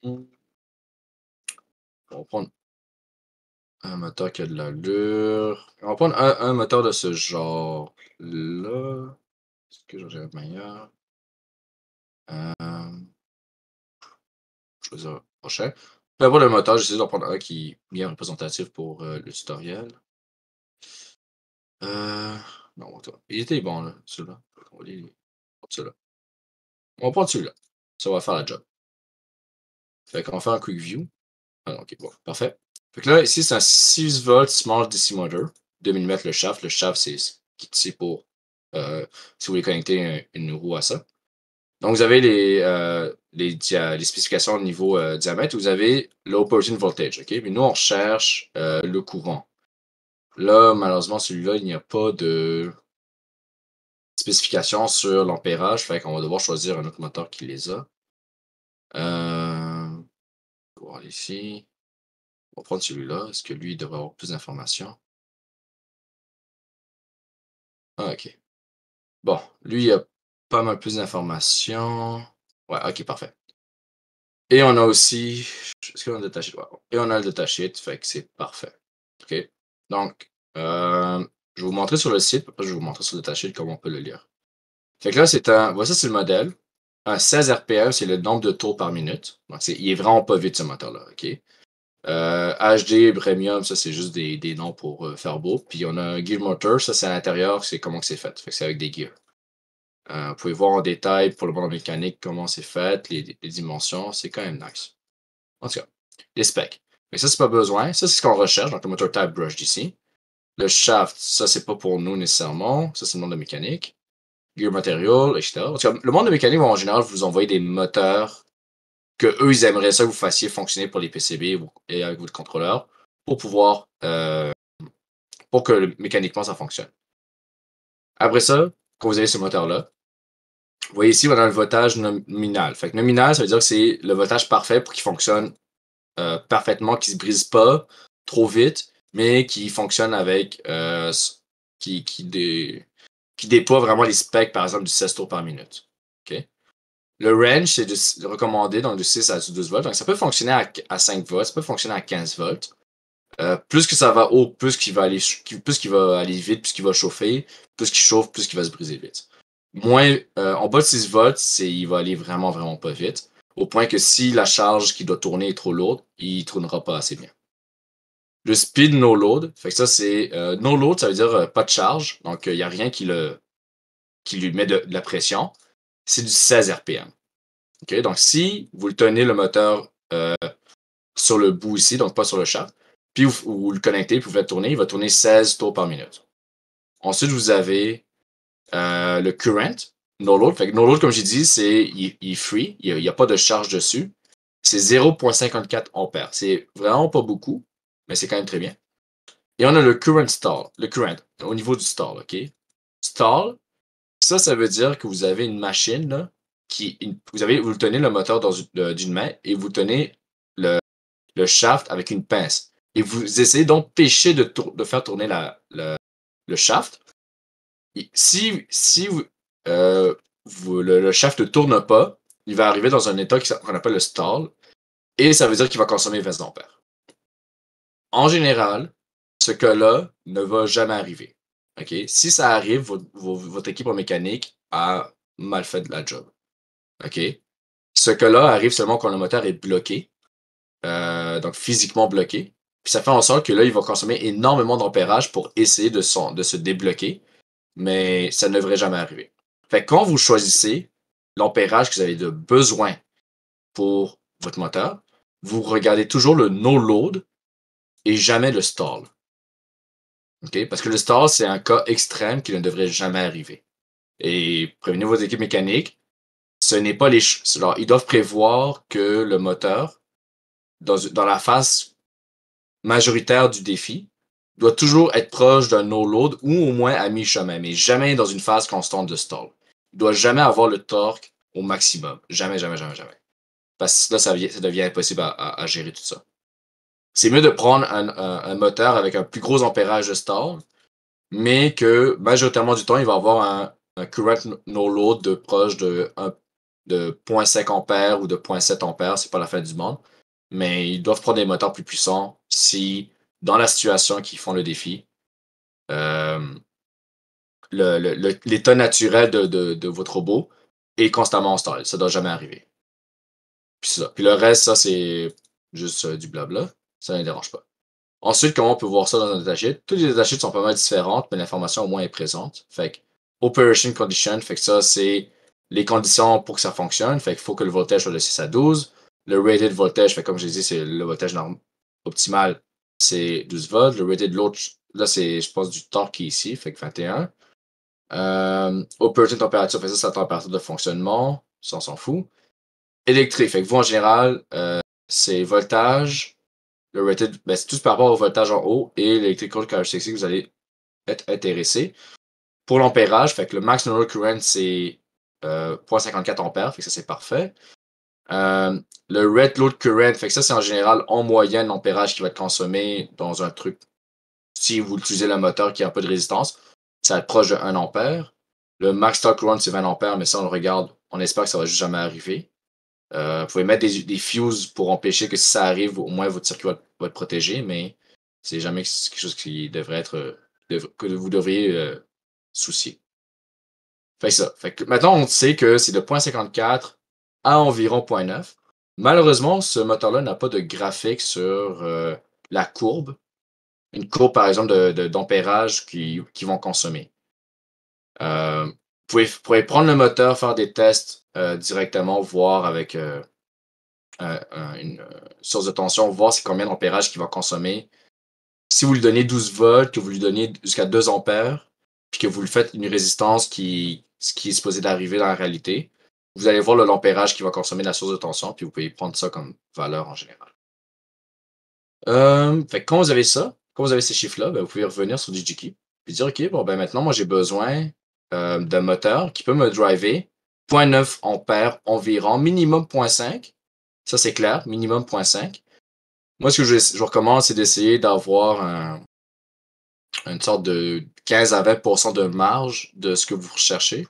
On va prendre un moteur qui a de l'allure. On va prendre un moteur de ce genre-là. Est-ce que j'en ai un meilleur? Euh, Choisir le prochain. Peu importe le moteur, j'essaie d'en prendre un qui est bien représentatif pour le tutoriel. Euh, non, attends. Il était bon, là, celui-là. On va prendre celui-là. On va prendre celui-là. Ça va faire la job. Fait qu'on va faire un quick view. Ah, ok, bon, parfait. Fait que là, ici, c'est un 6 volts small DC motor. 2 mm le shaft. Le shaft, c'est ce qui est pour si vous voulez connecter une roue à ça. Donc, vous avez les spécifications au niveau diamètre. Vous avez l'operating voltage. OK? Mais nous, on recherche le courant. Là, malheureusement, celui-là, il n'y a pas de spécification sur l'ampérage. Fait qu'on va devoir choisir un autre moteur qui les a. On va voir ici. On va prendre celui-là. Est-ce que lui, il devrait avoir plus d'informations? Ah, OK. Bon, lui, il a pas mal plus d'informations. Ouais, OK, parfait. Et on a aussi. Est-ce qu'on a le datasheet? Ouais. Et on a le datasheet, fait que c'est parfait. OK? Donc, je vais vous montrer sur le site, après je vais vous montrer sur le datasheet comment on peut le lire. Fait que là, voici, c'est le modèle. Un 16 RPM, c'est le nombre de tours par minute. Donc, il est vraiment pas vite, ce moteur-là. OK? HD, Premium, ça, c'est juste des noms pour faire beau. Puis, on a un Gear Motor, ça, c'est à l'intérieur, c'est comment que c'est fait. Fait que c'est avec des gears. Vous pouvez voir en détail pour le monde mécanique comment c'est fait, les dimensions, c'est quand même nice. En tout cas, les specs. Mais ça, c'est pas besoin. Ça, c'est ce qu'on recherche, donc le moteur type brush d'ici. Le shaft, ça, c'est pas pour nous nécessairement. Ça, c'est le monde de mécanique. Gear Material, etc. Parce que le monde de mécanique va en général vous envoyer des moteurs que eux, ils aimeraient ça que vous fassiez fonctionner pour les PCB et avec votre contrôleur pour pouvoir, pour que mécaniquement ça fonctionne. Après ça, quand vous avez ce moteur-là, vous voyez ici, on a le voltage nominal. Fait que nominal, ça veut dire que c'est le voltage parfait pour qu'il fonctionne parfaitement, qu'il ne se brise pas trop vite, mais qui fonctionne avec. Qui déploie vraiment les specs, par exemple, du 16 tours par minute. OK? Le range, c'est de recommander donc de 6 à 12 volts. Donc, ça peut fonctionner à 5 volts, ça peut fonctionner à 15 volts. Plus que ça va haut, plus qu'il va aller vite, plus qu'il va chauffer, plus qu'il chauffe, plus qu'il va se briser vite. Moins, en bas de 6 volts, il va aller vraiment, vraiment pas vite. Au point que si la charge qui doit tourner est trop lourde, il ne tournera pas assez bien. Le speed no load, fait que ça c'est no load, ça veut dire pas de charge, donc il n'y a rien qui lui met de la pression. C'est du 16 RPM. Okay? Donc si vous le tenez le moteur sur le bout ici, donc pas sur le shaft, puis vous le connectez, puis vous faites tourner, il va tourner 16 tours par minute. Ensuite, vous avez le current, no load. Fait que no load, comme j'ai dit, il est free, il n'y a pas de charge dessus. C'est 0,54 ampères. C'est vraiment pas beaucoup, mais c'est quand même très bien. Et on a le current stall. Le current, au niveau du stall, OK? Stall, ça veut dire que vous avez une machine là, vous le tenez le moteur d'une main et vous tenez le shaft avec une pince. Et vous essayez d'empêcher de faire tourner le shaft. Et si le shaft ne tourne pas, il va arriver dans un état qu'on appelle le stall, et ça veut dire qu'il va consommer 20 ampères. En général, ce cas-là ne va jamais arriver. Okay? Si ça arrive, votre équipe en mécanique a mal fait la job. Okay? Ce cas-là arrive seulement quand le moteur est bloqué, donc physiquement bloqué. Puis ça fait en sorte que là, il va consommer énormément d'ampérage pour essayer de se débloquer, mais ça ne devrait jamais arriver. Fait que quand vous choisissez l'ampérage que vous avez de besoin pour votre moteur, vous regardez toujours le no load et jamais le stall. Okay? Parce que le stall, c'est un cas extrême qui ne devrait jamais arriver. Et prévenez vos équipes mécaniques, ce n'est pas les. Alors, ils doivent prévoir que le moteur, dans la phase majoritaire du défi, doit toujours être proche d'un no-load ou au moins à mi-chemin, mais jamais dans une phase constante de stall. Il ne doit jamais avoir le torque au maximum. Jamais, jamais, jamais, jamais. Parce que là, ça devient impossible à gérer tout ça. C'est mieux de prendre un moteur avec un plus gros ampérage de stall, mais que majoritairement du temps, il va avoir un current no-load de proche de 0,5 ampères ou de 0,7 ampères. C'est pas la fin du monde. Mais ils doivent prendre des moteurs plus puissants si, dans la situation qu'ils font le défi, euh, l'état naturel de votre robot est constamment en stall. Ça ne doit jamais arriver. Puis le reste, ça, c'est juste du blabla. Ça ne dérange pas. Ensuite, comment on peut voir ça dans un datasheet? Toutes les datasheets sont pas mal différentes, mais l'information au moins est présente. Fait que Operation Condition, fait que ça, c'est les conditions pour que ça fonctionne. Fait qu'il faut que le voltage soit de 6 à 12. Le rated voltage, fait comme je l'ai dit, c'est le voltage optimal, c'est 12 volts. Le rated load, là, c'est, je pense, du torque qui est ici, fait que 21. Operating temperature, fait ça, c'est la température de fonctionnement. Ça, on s'en fout. Électrique, fait que vous, en général, c'est voltage. Le rated, ben, c'est tout par rapport au voltage en haut et l'électrical characteristic que vous allez être intéressé. Pour l'ampérage, fait que le max normal current, c'est 0,54 ampères, fait que ça, c'est parfait. Le red load current, fait que ça, c'est en général en moyenne l'ampérage qui va être consommé dans un truc. Si vous utilisez le moteur qui a un peu de résistance, ça va être proche de 1 ampère. Le max torque current, c'est 20 ampères, mais ça, on le regarde, on espère que ça va juste jamais arriver. Vous pouvez mettre des fuses pour empêcher que si ça arrive, au moins votre circuit va être protégé, mais c'est jamais quelque chose qui devrait être que vous devriez soucier. Fait que ça. Fait que maintenant, on sait que c'est de 0,54 à environ 0,9. Malheureusement, ce moteur-là n'a pas de graphique sur la courbe. Une courbe, par exemple, d'ampérage qu'ils vont consommer. Vous pouvez prendre le moteur, faire des tests directement, voir avec une source de tension, voir c'est combien d'ampérage qu'il va consommer Si vous lui donnez 12 volts, que vous lui donnez jusqu'à 2 ampères, puis que vous lui faites une résistance qui est supposée d'arriver dans la réalité, vous allez voir l'ampérage qui va consommer la source de tension, puis vous pouvez prendre ça comme valeur en général. Fait que quand vous avez ça, quand vous avez ces chiffres-là, ben, vous pouvez revenir sur DigiKey, puis dire, OK, bon, ben maintenant, moi, j'ai besoin d'un moteur qui peut me driver 0,9 ampères environ, minimum 0,5. Ça, c'est clair, minimum 0,5. Moi, ce que je vous recommande, c'est d'essayer d'avoir une sorte de 15 à 20% de marge de ce que vous recherchez.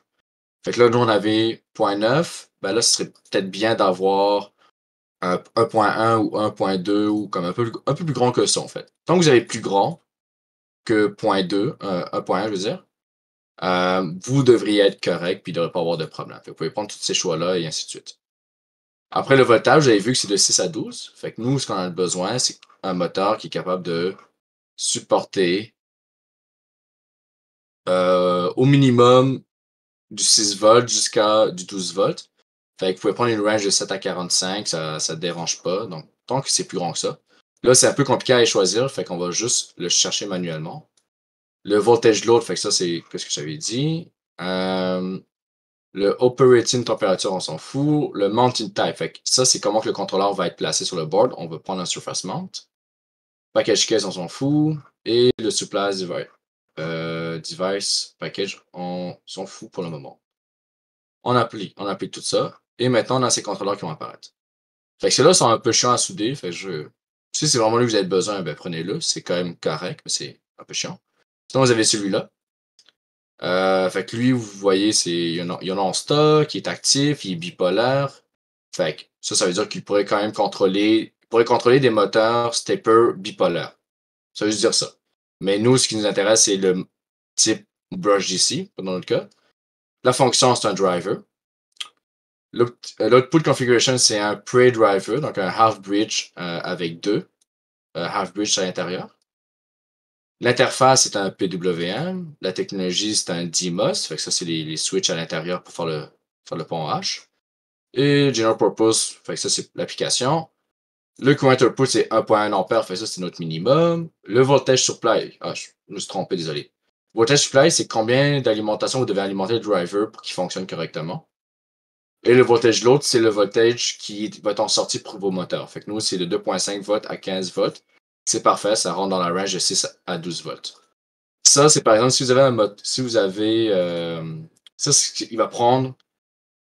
Fait que là, nous, on avait 0,9. Ben là, ce serait peut-être bien d'avoir un 1.1 ou 1.2 ou comme un peu plus grand que ça, en fait. Tant que vous avez plus grand que 0.2, 1.1, je veux dire, vous devriez être correct puis il ne devrait pas avoir de problème. Fait que vous pouvez prendre tous ces choix-là et ainsi de suite. Après le voltage, vous avez vu que c'est de 6 à 12. Fait que nous, ce qu'on a besoin, c'est un moteur qui est capable de supporter au minimum du 6 volts jusqu'à du 12 volts. Fait que vous pouvez prendre une range de 7 à 45, ça ne dérange pas. Donc, tant que c'est plus grand que ça. Là, c'est un peu compliqué à choisir, fait qu'on va juste le chercher manuellement. Le voltage load, fait que ça, c'est ce que j'avais dit. Le operating temperature, on s'en fout. Le mounting type, fait que ça, c'est comment que le contrôleur va être placé sur le board. On va prendre un surface mount. Package case, on s'en fout. Et le supply device package, on s'en fout pour le moment. On applique tout ça. Et maintenant, on a ces contrôleurs qui vont apparaître. Fait que ceux-là sont un peu chiants à souder. Fait que si c'est vraiment lui que vous avez besoin, ben prenez-le. C'est quand même correct, mais c'est un peu chiant. Sinon, vous avez celui-là. Fait que lui, vous voyez, il y en a en stock, il est actif, il est bipolaire. Fait que ça veut dire qu'il pourrait quand même contrôler des moteurs stepper bipolaires. Ça veut juste dire ça. Mais nous, ce qui nous intéresse, c'est le type brush DC, dans notre cas. La fonction, c'est un driver. L'output configuration, c'est un pre-driver, donc un half bridge avec deux half bridge à l'intérieur. L'interface, c'est un PWM. La technologie, c'est un DMOS. Fait que ça, c'est les switches à l'intérieur pour faire le pont H. Et General Purpose, fait que ça, c'est l'application. Le current output, c'est 1.1 ampère. Fait que ça, c'est notre minimum. Le voltage supply. Ah, je me suis trompé, désolé. Voltage supply, c'est combien d'alimentation vous devez alimenter le driver pour qu'il fonctionne correctement. Et le voltage load, c'est le voltage qui va être en sortie pour vos moteurs. Fait que nous, c'est de 2.5 volts à 15 volts. C'est parfait, ça rentre dans la range de 6 à 12 volts. Ça, c'est par exemple, si vous avez ça,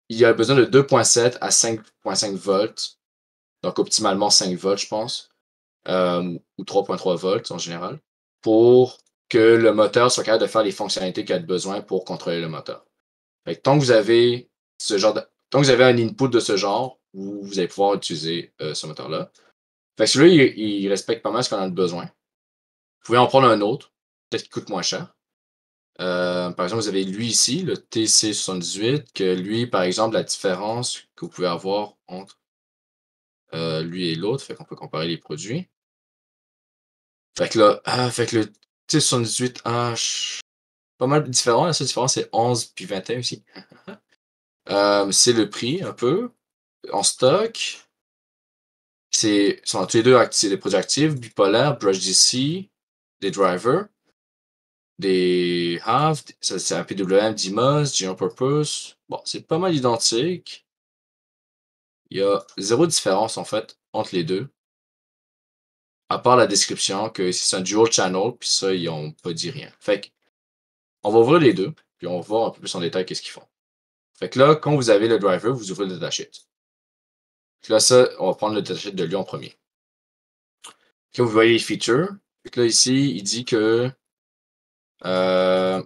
il a besoin de 2.7 à 5.5 volts. Donc, optimalement 5 volts, je pense. Ou 3.3 volts en général. Pour que le moteur soit capable de faire les fonctionnalités qu'il a besoin pour contrôler le moteur. Fait que tant que vous avez un input de ce genre, vous allez pouvoir utiliser ce moteur-là. Fait que celui-là, il respecte pas mal ce qu'on a besoin. Vous pouvez en prendre un autre, peut-être qu'il coûte moins cher. Par exemple, vous avez lui ici, le TC78, que lui, par exemple, la différence que vous pouvez avoir entre lui et l'autre, fait qu'on peut comparer les produits. Fait que là, fait que le TC78, pas mal différent. La seule différence, c'est 11 puis 21 aussi. C'est le prix, un peu. En stock, sont tous les deux des produits actifs, bipolaires, brush DC, des drivers, des halves, c'est un PWM, DMOS, General Purpose. Bon, c'est pas mal identique. Il y a zéro différence en fait entre les deux. À part la description que c'est un dual channel, puis ça, ils n'ont pas dit rien. Fait que, on va ouvrir les deux, puis on va voir un peu plus en détail qu'est-ce qu'ils font. Fait que là, quand vous avez le driver, vous ouvrez le datasheet. Là, ça, on va prendre le datasheet de lui en premier. Quand vous voyez les features, fait que là, ici, il dit que en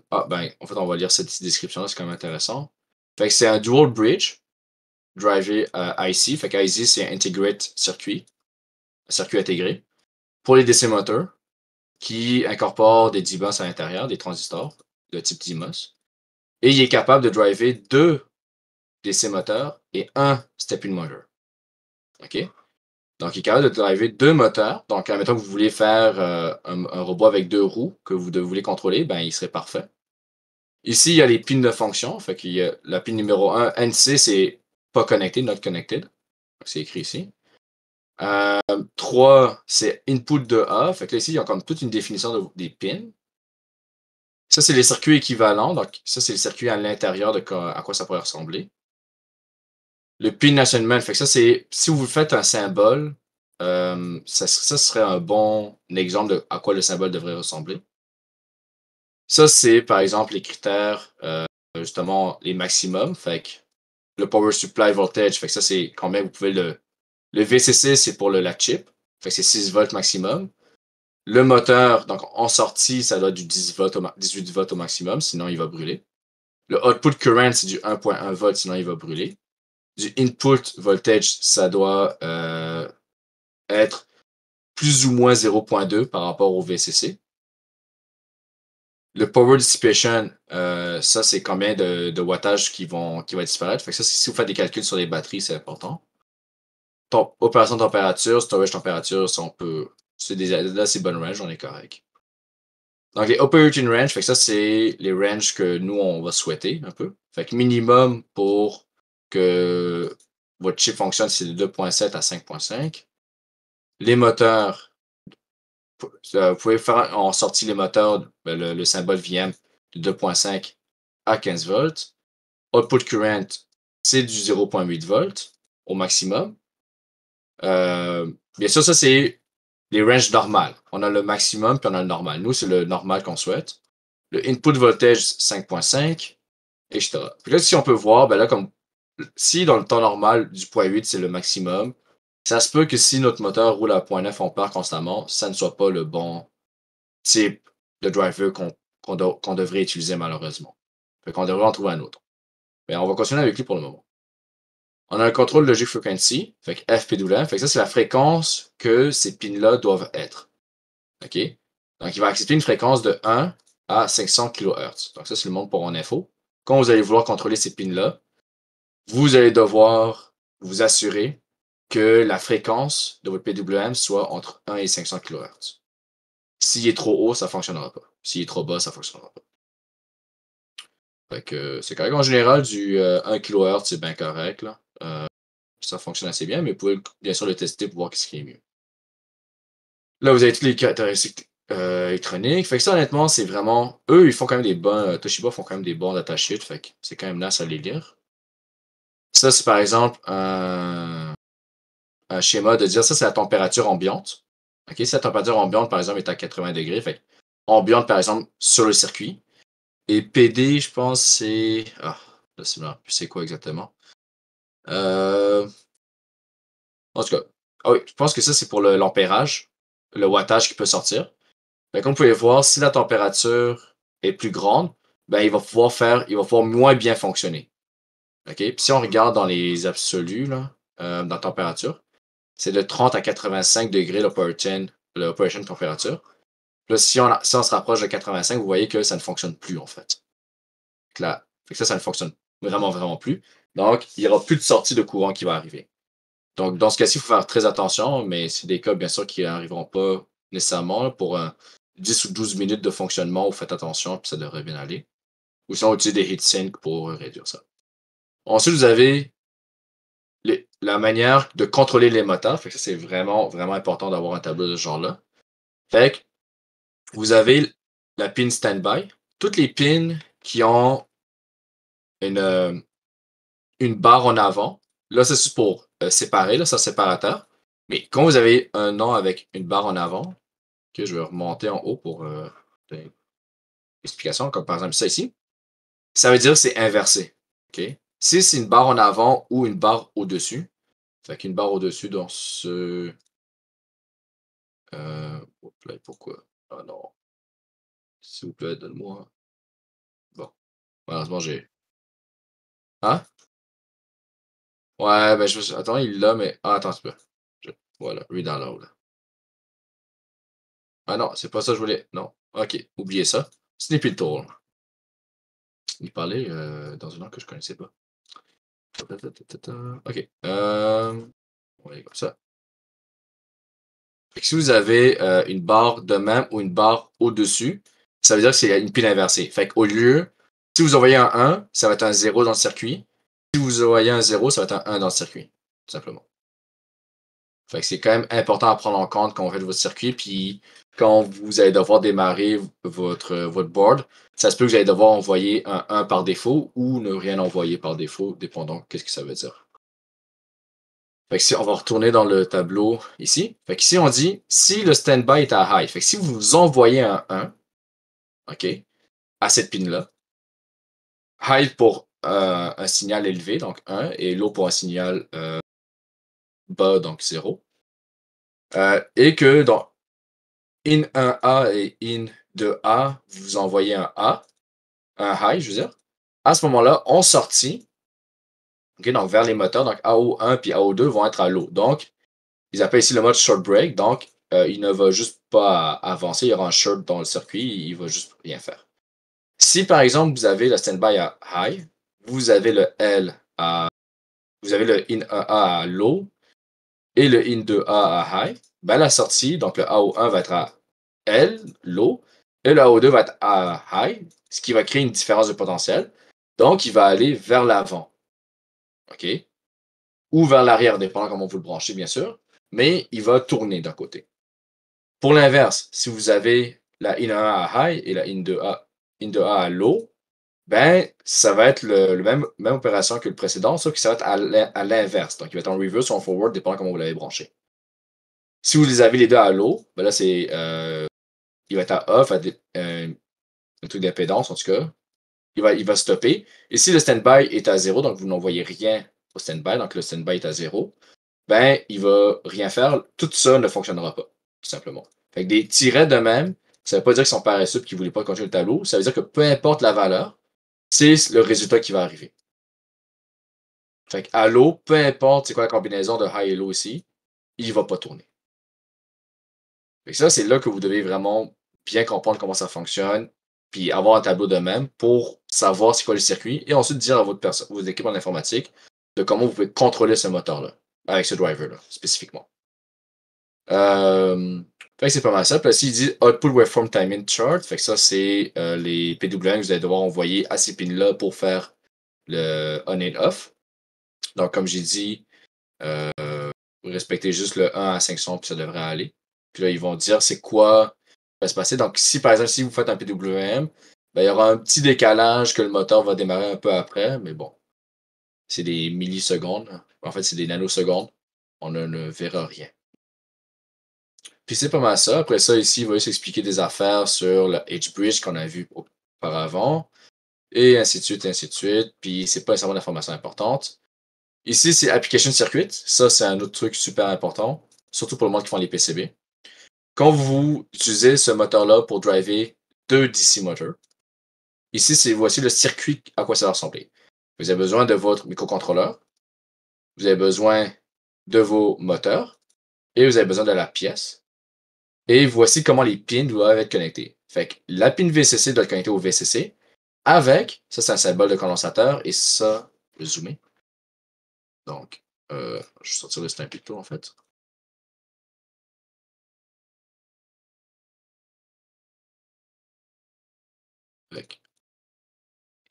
fait, on va lire cette petite description-là, c'est quand même intéressant. Fait que c'est un dual bridge driver IC. Fait que IC, c'est un integrate circuit, un circuit intégré pour les DC moteurs qui incorpore des DMOS à l'intérieur, des transistors de type DMOS. Et il est capable de driver deux DC moteurs et un step-in motor. OK? Donc, il est capable de driver deux moteurs. Donc, admettons que vous voulez faire un robot avec deux roues que vous voulez contrôler, ben, il serait parfait. Ici, il y a les pins de fonction. Fait qu'il y a la pin numéro 1, NC, c'est pas connecté, not connected. C'est écrit ici. 3, c'est input de A. Fait que là, ici, il y a comme toute une définition des pins. Ça, c'est les circuits équivalents. Donc, ça, c'est le circuit à l'intérieur de à quoi ça pourrait ressembler. Le pin assignment, fait que ça, c'est si vous faites un symbole, ça serait un bon exemple de à quoi le symbole devrait ressembler. Ça, c'est par exemple les critères, justement, les maximums. Fait que le power supply voltage, fait que ça, c'est combien vous pouvez le VCC, c'est pour la chip. Fait que c'est 6 volts maximum. Le moteur, donc en sortie, ça doit être du 18 volts au maximum, sinon il va brûler. Le output current, c'est du 1.1 volts, sinon il va brûler. Du input voltage, ça doit être plus ou moins 0.2 par rapport au VCC. Le power dissipation, ça, c'est combien de wattage qui va disparaître. Fait que ça, si vous faites des calculs sur les batteries, c'est important. Opération de température, storage température, ça, on peut. Là, c'est bonne range, on est correct. Donc, les operating range, fait que ça, c'est les ranges que nous, on va souhaiter un peu. Fait que minimum pour que votre chip fonctionne, c'est de 2.7 à 5.5. Les moteurs, vous pouvez faire en sortie les moteurs, ben, le symbole VM de 2.5 à 15 volts. Output current, c'est du 0.8 volts au maximum. Bien sûr, ça, c'est les ranges normales. On a le maximum puis on a le normal. Nous, c'est le normal qu'on souhaite. Le input voltage 5.5, etc. Puis là, si on peut voir, ben là, comme si dans le temps normal du 0.8, c'est le maximum, ça se peut que si notre moteur roule à 0.9, on perd constamment, ça ne soit pas le bon type de driver qu'on devrait utiliser malheureusement. Fait qu'on devrait en trouver un autre. Mais on va continuer avec lui pour le moment. On a un contrôle logic frequency, fait que FPWM, fait que ça c'est la fréquence que ces pins-là doivent être. OK? Donc il va accepter une fréquence de 1 à 500 kHz. Donc ça c'est le monde pour en info. Quand vous allez vouloir contrôler ces pins-là, vous allez devoir vous assurer que la fréquence de votre PWM soit entre 1 et 500 kHz. S'il est trop haut, ça ne fonctionnera pas. S'il est trop bas, ça ne fonctionnera pas. Fait que c'est correct. En général, du 1 kHz, c'est bien correct. Là. Ça fonctionne assez bien, mais vous pouvez bien sûr le tester pour voir ce qui est mieux. Là, vous avez toutes les caractéristiques électroniques. Fait que ça, honnêtement, c'est vraiment. Eux, ils font quand même des bons. Toshiba font quand même des bons datasheets. Fait que c'est quand même nice à les lire. Ça, c'est par exemple un schéma de dire ça, c'est la température ambiante. OK? Si la température ambiante, par exemple, est à 80 degrés, fait ambiante, par exemple, sur le circuit. Et PD, je pense, c'est. Ah, là, c'est quoi exactement? En tout cas, ah oui, je pense que ça, c'est pour l'ampérage, le wattage qui peut sortir. Comme vous pouvez voir, si la température est plus grande, ben, il va pouvoir moins bien fonctionner. OK? Puis si on regarde dans les absolus, là, dans la température, c'est de 30 à 85 degrés l'operation température. Là, si on se rapproche de 85, vous voyez que ça ne fonctionne plus, en fait. Là, fait que ça ne fonctionne vraiment, vraiment plus. Donc, il n'y aura plus de sortie de courant qui va arriver. Donc, dans ce cas-ci, il faut faire très attention, mais c'est des cas, bien sûr, qui n'arriveront pas nécessairement. Là, pour 10 ou 12 minutes de fonctionnement, vous faites attention, puis ça devrait bien aller. Ou sinon, utilisez des heatsinks pour réduire ça. Ensuite, vous avez la manière de contrôler les moteurs. Fait que ça, c'est vraiment, vraiment important d'avoir un tableau de ce genre-là. Fait que vous avez la pin standby. Toutes les pins qui ont une, une barre en avant, là, c'est juste pour séparer, là, c'est un séparateur. Mais quand vous avez un nom avec une barre en avant, que je vais remonter en haut pour l'explication, comme par exemple ça ici, ça veut dire que c'est inversé. OK? Si c'est une barre en avant ou une barre au-dessus, fait qu'une barre au-dessus dans ce. Pourquoi? Ah non. S'il vous plaît, donne-moi. Bon. Malheureusement, j'ai. Hein? Ouais, ben attends, il l'a, mais. Ah, attends un peu. Voilà, redownload. Ah non, c'est pas ça que je voulais. Non. Ok, oubliez ça. Snippet Tool. Il parlait dans une langue que je connaissais pas. Ok. On va aller comme ça. Fait que si vous avez une barre de même ou une barre au-dessus, ça veut dire que c'est une pile inversée. Fait qu'au lieu, si vous envoyez un 1, ça va être un 0 dans le circuit. Si vous envoyez un 0, ça va être un 1 dans le circuit. Tout simplement. Fait que c'est quand même important à prendre en compte quand vous faites votre circuit, puis quand vous allez devoir démarrer votre board, ça se peut que vous allez devoir envoyer un 1 par défaut ou ne rien envoyer par défaut, dépendant qu'est-ce que ça veut dire. Fait que si on va retourner dans le tableau ici. Fait que ici, on dit si le standby est à high. Fait que si vous envoyez un 1, OK, à cette pin-là, high pour un signal élevé, donc 1, et low pour un signal bas, donc 0. Et que dans in 1A et in 2A, vous envoyez un A, un high, je veux dire. À ce moment-là, on sortit, okay, donc vers les moteurs, donc AO1 puis AO2 vont être à low. Donc, ils appellent ici le mode short break, donc il ne va juste pas avancer, il y aura un short dans le circuit, il va juste rien faire. Si par exemple vous avez le standby à high, vous avez le L à, vous avez le in 1A à low et le in 2A à high, ben la sortie, donc le AO1 va être à L, low, et le AO2 va être à high, ce qui va créer une différence de potentiel. Donc, il va aller vers l'avant. OK? Ou vers l'arrière, dépendant comment vous le branchez, bien sûr. Mais il va tourner d'un côté. Pour l'inverse, si vous avez la in 1A à high et la in 2A à low, ben, ça va être le même opération que le précédent, sauf que ça va être à l'inverse. Donc, il va être en reverse ou en forward, dépendant comment vous l'avez branché. Si vous les avez les deux à low, ben là, c'est il va être à off, un truc d'impédance en tout cas. Il va stopper. Et si le standby est à 0, donc vous n'envoyez rien au standby, donc le standby est à 0, ben, il va rien faire. Tout ça ne fonctionnera pas, tout simplement. Fait que des tirets de même, ça ne veut pas dire qu'ils sont paresseux et qu'ils ne voulaient pas continuer le tableau. Ça veut dire que peu importe la valeur, c'est le résultat qui va arriver. Fait qu'à low, peu importe c'est quoi la combinaison de high et low ici, il ne va pas tourner. Fait que ça, c'est là que vous devez vraiment bien comprendre comment ça fonctionne, puis avoir un tableau de même pour savoir c'est quoi le circuit, et ensuite dire à vos équipes en informatique de comment vous pouvez contrôler ce moteur-là, avec ce driver-là, spécifiquement. Fait que c'est pas mal ça. Puis là, s'il dit Output Waveform Timing Chart, fait que ça, c'est les PWM que vous allez devoir envoyer à ces pins-là pour faire le on et off. Donc, comme j'ai dit, vous respectez juste le 1 à 500, puis ça devrait aller. Puis là, ils vont dire c'est quoi va se passer. Donc, si par exemple, si vous faites un PWM, ben, il y aura un petit décalage que le moteur va démarrer un peu après, mais bon, c'est des millisecondes. En fait, c'est des nanosecondes. On ne verra rien. Puis c'est pas mal ça. Après ça, ici, il va juste expliquer des affaires sur le H-Bridge qu'on a vu auparavant. Et ainsi de suite, et ainsi de suite. Puis c'est pas nécessairement d'informations importantes. Ici, c'est Application Circuit. Ça, c'est un autre truc super important. Surtout pour le monde qui font les PCB. Quand vous utilisez ce moteur-là pour driver deux DC motors, ici, voici le circuit à quoi ça va ressembler. Vous avez besoin de votre microcontrôleur. Vous avez besoin de vos moteurs. Et vous avez besoin de la pièce. Et voici comment les pins doivent être connectés. Fait que la pin VCC doit être connectée au VCC avec, ça c'est un symbole de condensateur, et ça, je vais zoomer. Donc, je vais sortir le stamp plutôt en fait. Fait que,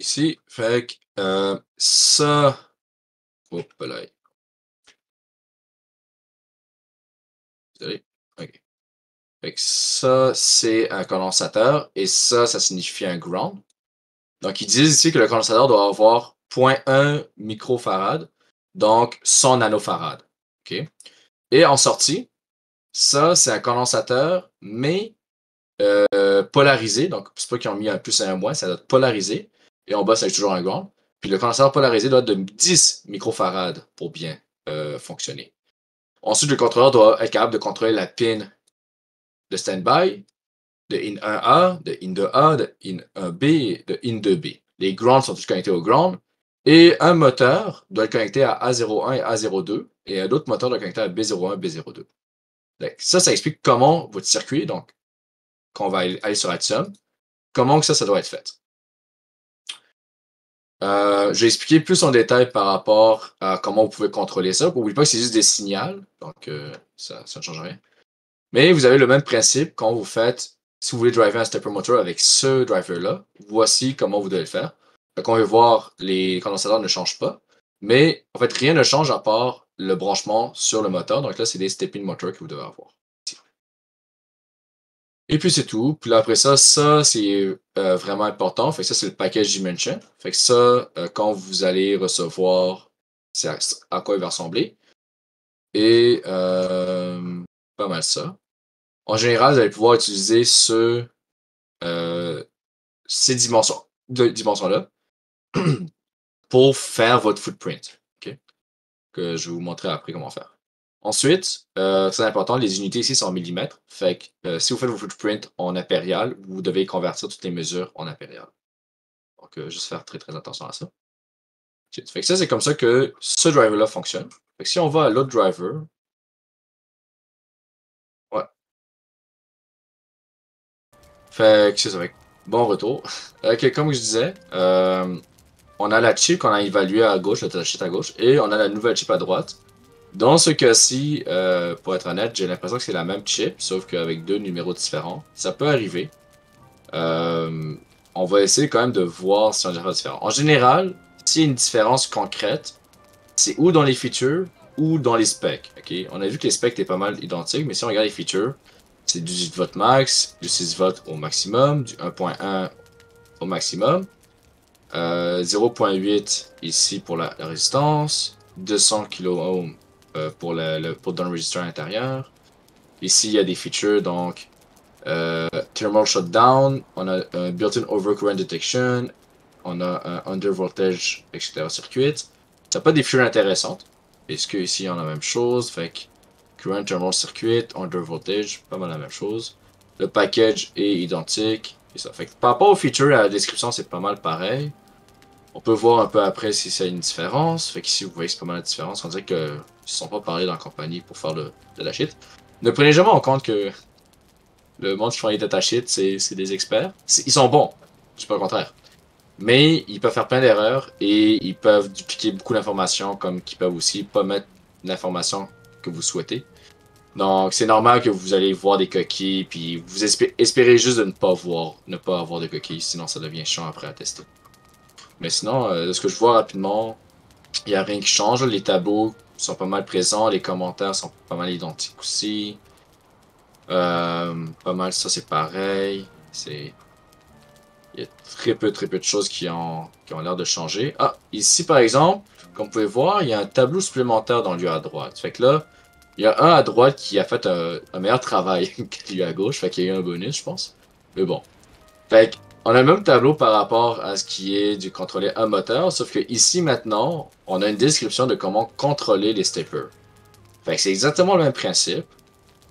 ici, fait que ça, hop là, désolé, ok. Fait que ça, c'est un condensateur, et ça signifie un ground. Donc, ils disent ici que le condensateur doit avoir 0,1 microfarad, donc 100 nanofarad. OK? Et en sortie, ça, c'est un condensateur, mais polarisé. Donc, c'est pas qu'ils ont mis un plus et un moins, ça doit être polarisé. Et en bas, ça a toujours un ground. Puis le condensateur polarisé doit être de 10 microfarads pour bien fonctionner. Ensuite, le contrôleur doit être capable de contrôler la pin de standby, de in 1A, de in 2A, de in 1B et de in 2B. Les grounds sont tous connectés au ground. Et un moteur doit être connecté à A01 et A02. Et un autre moteur doit être connecté à B01 et B02. Donc, ça explique comment votre circuit, donc, quand on va aller sur Atium, comment que ça doit être fait. Je vais expliquer plus en détail par rapport à comment vous pouvez contrôler ça. N'oubliez pas que c'est juste des signaux, donc ça ne change rien. Mais vous avez le même principe quand vous faites, si vous voulez driver un stepper motor avec ce driver-là, voici comment vous devez le faire. Donc, on va voir, les condensateurs ne changent pas. Mais en fait, rien ne change à part le branchement sur le moteur. Donc là, c'est des step-in motors que vous devez avoir. Et puis c'est tout. Puis là, après ça, c'est vraiment important. Fait que ça, c'est le package Dimension. Fait que ça, quand vous allez recevoir, c'est à quoi il va ressembler. Et pas mal ça. En général, vous allez pouvoir utiliser euh, ces dimensions-là pour faire votre footprint. OK? Que je vais vous montrer après comment faire. Ensuite, très important, les unités ici sont en millimètres. Fait que si vous faites vos footprints en impérial, vous devez convertir toutes les mesures en impérial. Donc, juste faire très très attention à ça. Fait que ça, c'est comme ça que ce driver-là fonctionne. Fait que si on va à l'autre driver, ouais. Fait que c'est ça. Fait que bon retour. Ok, comme je disais, on a la chip qu'on a évaluée à gauche, le datasheet à gauche, et on a la nouvelle chip à droite. Dans ce cas-ci, pour être honnête, j'ai l'impression que c'est la même chip, sauf qu'avec deux numéros différents. Ça peut arriver. Euh, on va essayer quand même de voir si on a des différents. En général, s'il y a une différence concrète, c'est ou dans les features ou dans les specs. Okay? On a vu que les specs étaient pas mal identiques, mais si on regarde les features, c'est du 8 volts max, du 6 volts au maximum, du 1.1 au maximum, 0.8 ici pour la résistance, 200 kΩ pour le down register intérieur. Ici, il y a des features, donc thermal shutdown, on a un built-in overcurrent detection, on a un under voltage, etc. circuit. Ça pas des features intéressantes, puisque ici on a la même chose, fait que current thermal circuit, under voltage, pas mal la même chose. Le package est identique, et ça fait que par rapport aux features à la description, c'est pas mal pareil. On peut voir un peu après si ça a une différence. Fait qu'ici, vous voyez que c'est pas mal la différence. On dirait qu'ils ne se sont pas parlé dans la compagnie pour faire de la shit. Ne prenez jamais en compte que le monde qui font les datasheets, c'est des experts. Ils sont bons, c'est pas le contraire. Mais ils peuvent faire plein d'erreurs et ils peuvent dupliquer beaucoup d'informations, comme qu'ils peuvent aussi pas mettre l'information que vous souhaitez. Donc c'est normal que vous allez voir des coquilles, puis vous espérez juste de ne pas avoir de coquilles, sinon ça devient chiant après à tester. Mais sinon, de ce que je vois rapidement, il n'y a rien qui change. Les tableaux sont pas mal présents, les commentaires sont pas mal identiques aussi. Pas mal, ça c'est pareil. Il y a très peu de choses qui ont l'air de changer. Ah, ici par exemple, comme vous pouvez voir, il y a un tableau supplémentaire dans le lieu à droite. Fait que là, il y a un à droite qui a fait un meilleur travail que lui à gauche. Fait qu'il y a eu un bonus, je pense. Mais bon. Fait on a le même tableau par rapport à ce qui est du contrôler un moteur, sauf que ici maintenant, on a une description de comment contrôler les steppers. Fait que c'est exactement le même principe.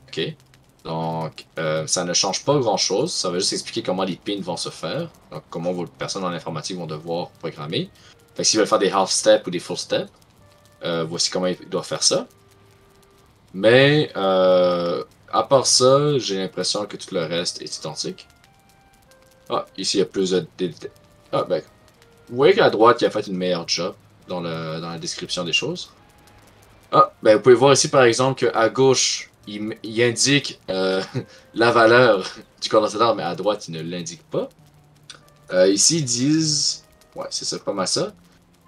OK? Donc, ça ne change pas grand-chose. Ça va juste expliquer comment les pins vont se faire. Donc, comment vos personnes en informatique vont devoir programmer. Fait que s'ils veulent faire des half steps ou des full steps, voici comment ils doivent faire ça. Mais, à part ça, j'ai l'impression que tout le reste est identique. Ah, ici, il y a plus de détails. Ah, ben, vous voyez qu'à droite, il a fait une meilleure job dans la description des choses. Ah, ben, vous pouvez voir ici, par exemple, qu'à gauche, il indique la valeur du condensateur, mais à droite, il ne l'indique pas. Ici, ils disent... Ouais, c'est ça, pas mal ça.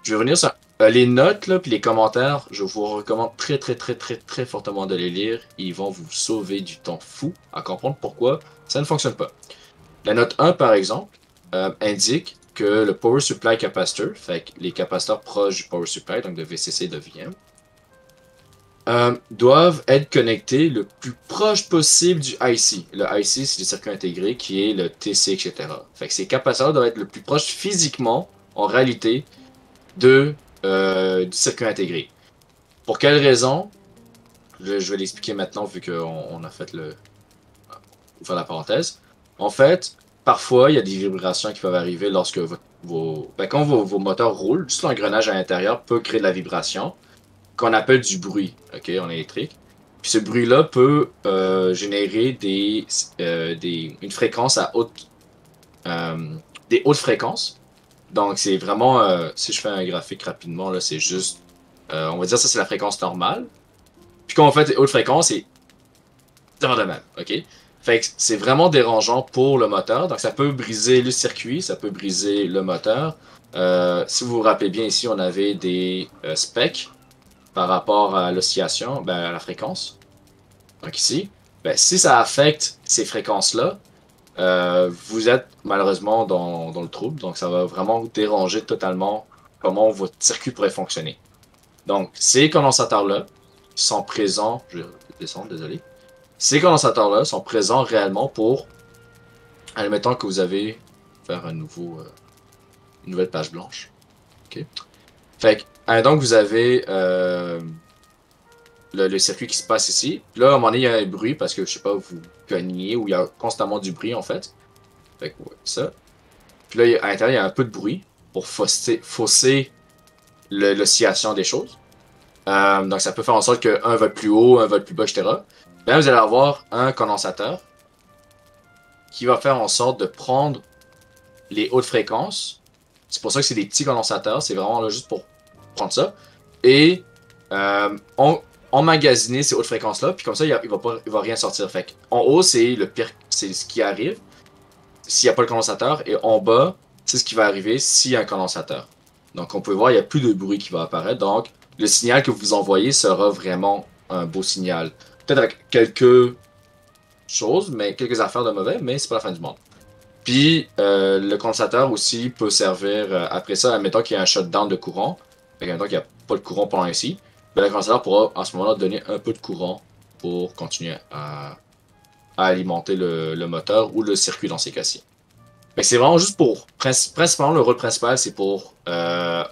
Je vais revenir sur les notes, là, puis les commentaires. Je vous recommande très fortement de les lire. Ils vont vous sauver du temps fou à comprendre pourquoi ça ne fonctionne pas. La note 1, par exemple, indique que le Power Supply Capacitor, fait que les capaciteurs proches du Power Supply, donc de VCC et de VM, doivent être connectés le plus proche possible du IC. Le IC, c'est le circuit intégré qui est le TC, etc. Fait que ces capaciteurs doivent être le plus proche physiquement, en réalité, du circuit intégré. Pour quelle raison? Je vais l'expliquer maintenant vu qu'on a fait ouvert la parenthèse. En fait, parfois, il y a des vibrations qui peuvent arriver lorsque quand vos moteurs roulent. Juste l'engrenage à l'intérieur peut créer de la vibration qu'on appelle du bruit, ok, en électrique. Puis ce bruit-là peut générer une fréquence à des hautes fréquences. Donc c'est vraiment, si je fais un graphique rapidement, là, c'est juste, on va dire ça c'est la fréquence normale. Puis quand on fait des hautes fréquences, c'est de même, ok? Fait que c'est vraiment dérangeant pour le moteur. Donc, ça peut briser le circuit, ça peut briser le moteur. Si vous vous rappelez bien, ici, on avait des specs par rapport à l'oscillation, ben, à la fréquence. Donc ici, ben, si ça affecte ces fréquences-là, vous êtes malheureusement dans le trouble. Donc, ça va vraiment déranger totalement comment votre circuit pourrait fonctionner. Donc, ces condensateurs-là sont présents. Je vais descendre, désolé. Ces condensateurs-là sont présents réellement pour, admettons que vous avez faire une nouvelle page blanche. OK. Fait que, donc vous avez le circuit qui se passe ici. Puis là, à un moment donné, il y a un bruit parce que, je sais pas, vous cognez ou il y a constamment du bruit en fait. Fait que, ouais, ça. Puis là, à l'intérieur, il y a un peu de bruit pour fausser l'oscillation des choses. Donc, ça peut faire en sorte qu'un va plus haut, un va plus bas, etc. Là, vous allez avoir un condensateur qui va faire en sorte de prendre les hautes fréquences. C'est pour ça que c'est des petits condensateurs. C'est vraiment là juste pour prendre ça. Et emmagasiner ces hautes fréquences-là. Puis comme ça, il va rien sortir. Fait en haut, c'est le pire, c'est ce qui arrive s'il n'y a pas le condensateur. Et en bas, c'est ce qui va arriver s'il y a un condensateur. Donc on peut voir, il n'y a plus de bruit qui va apparaître. Donc le signal que vous envoyez sera vraiment un beau signal. Peut-être avec quelques choses, mais quelques affaires de mauvais, mais c'est pas la fin du monde. Puis le condensateur aussi peut servir après ça, admettons qu'il y a un shutdown de courant, admettons qu'il n'y a pas de courant pendant ici, ben, le condensateur pourra à ce moment-là donner un peu de courant pour continuer à alimenter le moteur ou le circuit dans ces cas-ci. C'est vraiment juste pour, principalement le rôle principal, c'est pour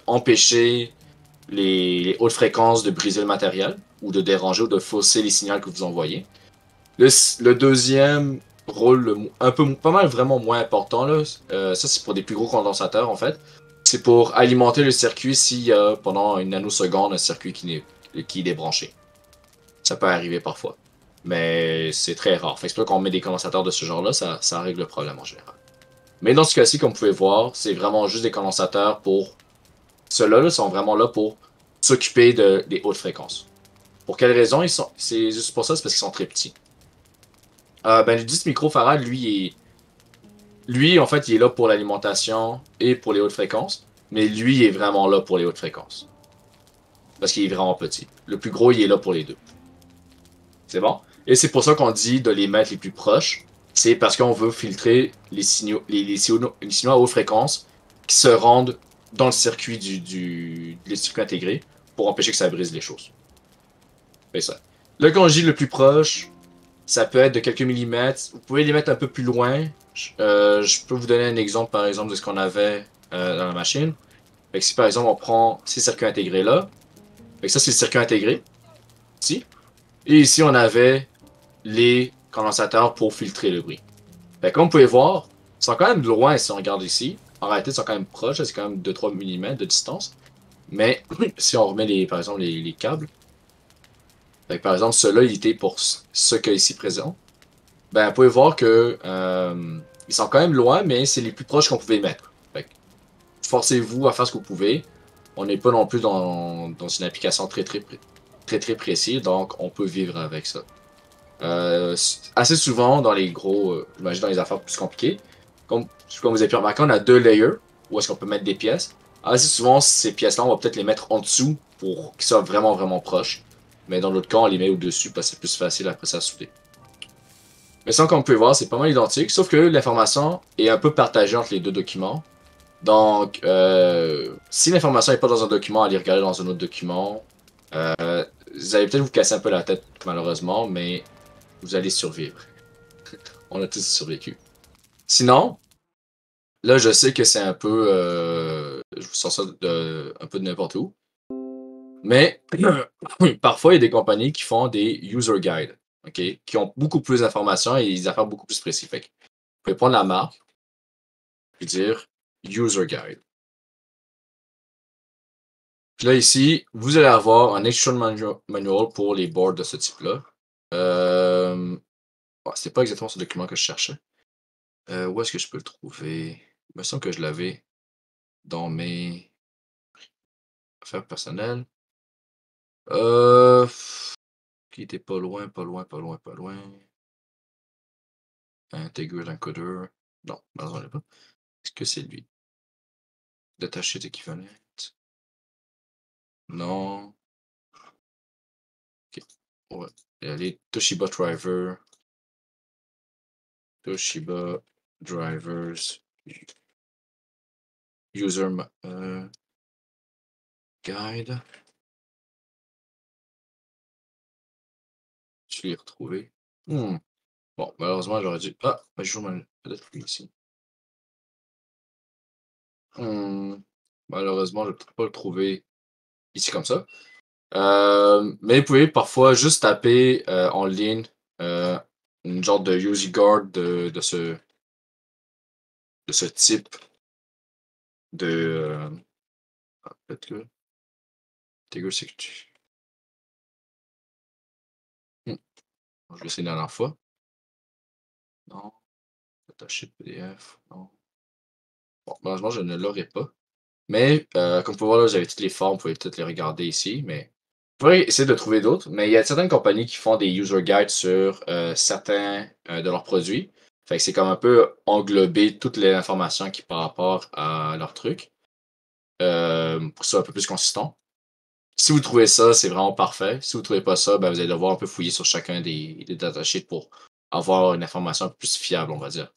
empêcher les hautes fréquences de briser le matériel ou de déranger ou de fausser les signaux que vous envoyez. Le deuxième rôle, un peu, pas mal vraiment moins important, là, ça c'est pour des plus gros condensateurs en fait. C'est pour alimenter le circuit s'il y a pendant une nanoseconde un circuit qui est débranché. Ça peut arriver parfois. Mais c'est très rare. Fait que c'est pour ça qu'on met des condensateurs de ce genre-là, ça règle le problème en général. Mais dans ce cas-ci, comme vous pouvez voir, c'est vraiment juste des condensateurs pour. Ceux-là sont vraiment là pour s'occuper des hautes fréquences. Pour quelle raison ils sont. C'est juste pour ça, c'est parce qu'ils sont très petits. Ben, le 10 microfarad, lui, en fait, il est là pour l'alimentation et pour les hautes fréquences. Mais lui, il est vraiment là pour les hautes fréquences. Parce qu'il est vraiment petit. Le plus gros, il est là pour les deux. C'est bon? Et c'est pour ça qu'on dit de les mettre les plus proches. C'est parce qu'on veut filtrer les signaux, les signaux à haute fréquence qui se rendent dans le circuit les circuits intégrés pour empêcher que ça brise les choses. C'est ça. Là, quand je dis le plus proche, ça peut être de quelques millimètres. Vous pouvez les mettre un peu plus loin. Je peux vous donner un exemple, par exemple, de ce qu'on avait dans la machine. Fait que si, par exemple, on prend ces circuits intégrés là, fait que ça, c'est le circuit intégré, ici. Et ici, on avait les condensateurs pour filtrer le bruit. Fait que comme vous pouvez voir, ils sont quand même loin si on regarde ici. En réalité, ils sont quand même proches, c'est quand même 2-3 mm de distance. Mais si on remet, par exemple, les câbles, fait que, par exemple, ceux-là, il était pour ce qu'il y a ici présent. Ben, vous pouvez voir que ils sont quand même loin, mais c'est les plus proches qu'on pouvait mettre. Fait que, forcez-vous à faire ce que vous pouvez. On n'est pas non plus dans une application très précise, donc on peut vivre avec ça. Assez souvent dans les gros, j'imagine dans les affaires plus compliquées, comme vous avez pu remarquer, on a deux layers où est-ce qu'on peut mettre des pièces. Assez souvent, ces pièces-là, on va peut-être les mettre en dessous pour qu'ils soient vraiment, vraiment proches. Mais dans l'autre cas, on les met au-dessus parce que c'est plus facile après ça à souder. Mais ça, comme vous pouvez voir, c'est pas mal identique, sauf que l'information est un peu partagée entre les deux documents. Donc, si l'information n'est pas dans un document, allez regarder dans un autre document. Vous allez peut-être vous casser un peu la tête, malheureusement, mais vous allez survivre. On a tous survécu. Sinon, là, je sais que c'est un peu. Je vous sors ça un peu de n'importe où. Mais parfois, il y a des compagnies qui font des user guides, OK? Qui ont beaucoup plus d'informations et des affaires beaucoup plus spécifiques. Vous pouvez prendre la marque et dire user guide. Puis là, ici, vous allez avoir un instruction manual pour les boards de ce type-là. C'est pas exactement ce document que je cherchais. Où est-ce que je peux le trouver? Il me semble que je l'avais dans mes affaires personnelles. Qui était pas loin, pas loin, pas loin, pas loin. Integrate encoder. Non, malheureusement, pas. Est-ce que c'est lui? Datasheet equivalent. Non. Ok. On va y aller. Toshiba driver. Toshiba drivers. User guide. Je l'ai retrouvé. Bon, malheureusement, j'aurais dû. Ah, je joue peut-être plus ici. Malheureusement, je ne vais peut-être pas le trouver ici comme ça. Mais vous pouvez parfois juste taper en ligne une genre de UC guard de ce type de. Peut-être que. Tiger Security. Je vais essayer une dernière fois. Non. Attaché PDF. Non. Bon, malheureusement, je ne l'aurai pas. Mais, comme vous pouvez voir, là, j'avais toutes les formes, vous pouvez peut-être les regarder ici, mais vous pourrez essayer de trouver d'autres. Mais il y a certaines compagnies qui font des user guides sur certains de leurs produits. Fait que c'est comme un peu englober toute l'information qui est par rapport à leur truc. Pour que ce soit un peu plus consistant. Si vous trouvez ça, c'est vraiment parfait. Si vous ne trouvez pas ça, ben, vous allez devoir un peu fouiller sur chacun des datasheets pour avoir une information un peu plus fiable, on va dire.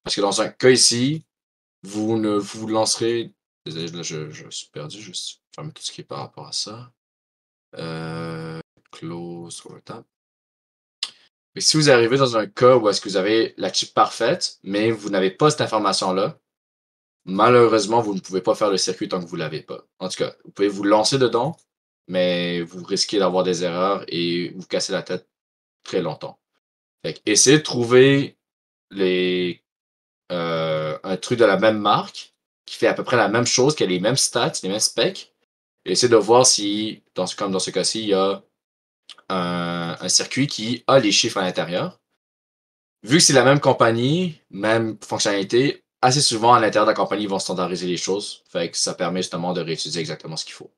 Parce que dans un cas ici, vous ne vous lancerez. Désolé, là, je suis perdu, juste fermer tout ce qui est par rapport à ça. Close sur le tab. Et si vous arrivez dans un cas où est-ce que vous avez la chip parfaite, mais vous n'avez pas cette information-là, malheureusement, vous ne pouvez pas faire le circuit tant que vous ne l'avez pas. En tout cas, vous pouvez vous lancer dedans, mais vous risquez d'avoir des erreurs et vous casser la tête très longtemps. Fait que essayez de trouver un truc de la même marque qui fait à peu près la même chose, qui a les mêmes stats, les mêmes specs, et essayez de voir si, comme dans ce cas-ci, il y a un circuit qui a les chiffres à l'intérieur. Vu que c'est la même compagnie, même fonctionnalité, assez souvent à l'intérieur de la compagnie, ils vont standardiser les choses. Fait que ça permet justement de réutiliser exactement ce qu'il faut.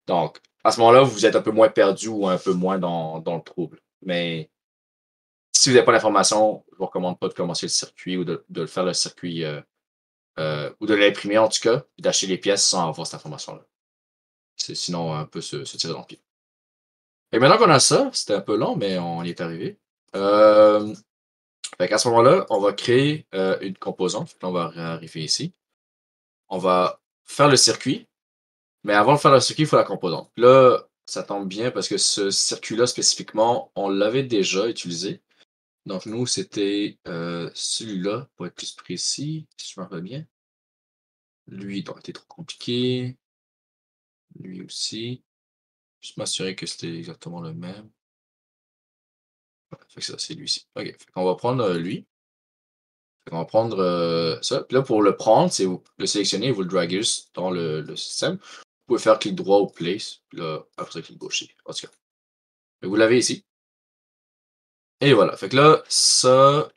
Donc, à ce moment-là, vous êtes un peu moins perdu ou un peu moins dans le trouble. Mais si vous n'avez pas l'information, je ne vous recommande pas de commencer le circuit ou de faire le circuit ou de l'imprimer en tout cas, et d'acheter les pièces sans avoir cette information-là. Sinon, on peut se tirer dans le pied. Et maintenant qu'on a ça, c'était un peu long, mais on y est arrivé. Fait qu'à ce moment-là, on va créer une composante. On va arriver ici. On va faire le circuit. Mais avant de faire le circuit, il faut la composante. Là, ça tombe bien parce que ce circuit-là spécifiquement, on l'avait déjà utilisé. Donc nous, c'était celui-là, pour être plus précis, si je me rappelle bien. Lui, il doit être trop compliqué. Lui aussi. Juste m'assurer que c'était exactement le même. Ouais, fait que ça, c'est lui-ci. OK. Fait qu'on va prendre lui. Fait qu'on va prendre ça. Puis là, pour le prendre, c'est vous le sélectionner et vous le draguer juste dans le système. Vous pouvez faire clic droit ou place. Puis là, après ça, clic gauche. En tout cas. Fait que vous l'avez ici. Et voilà. Fait que là, ça.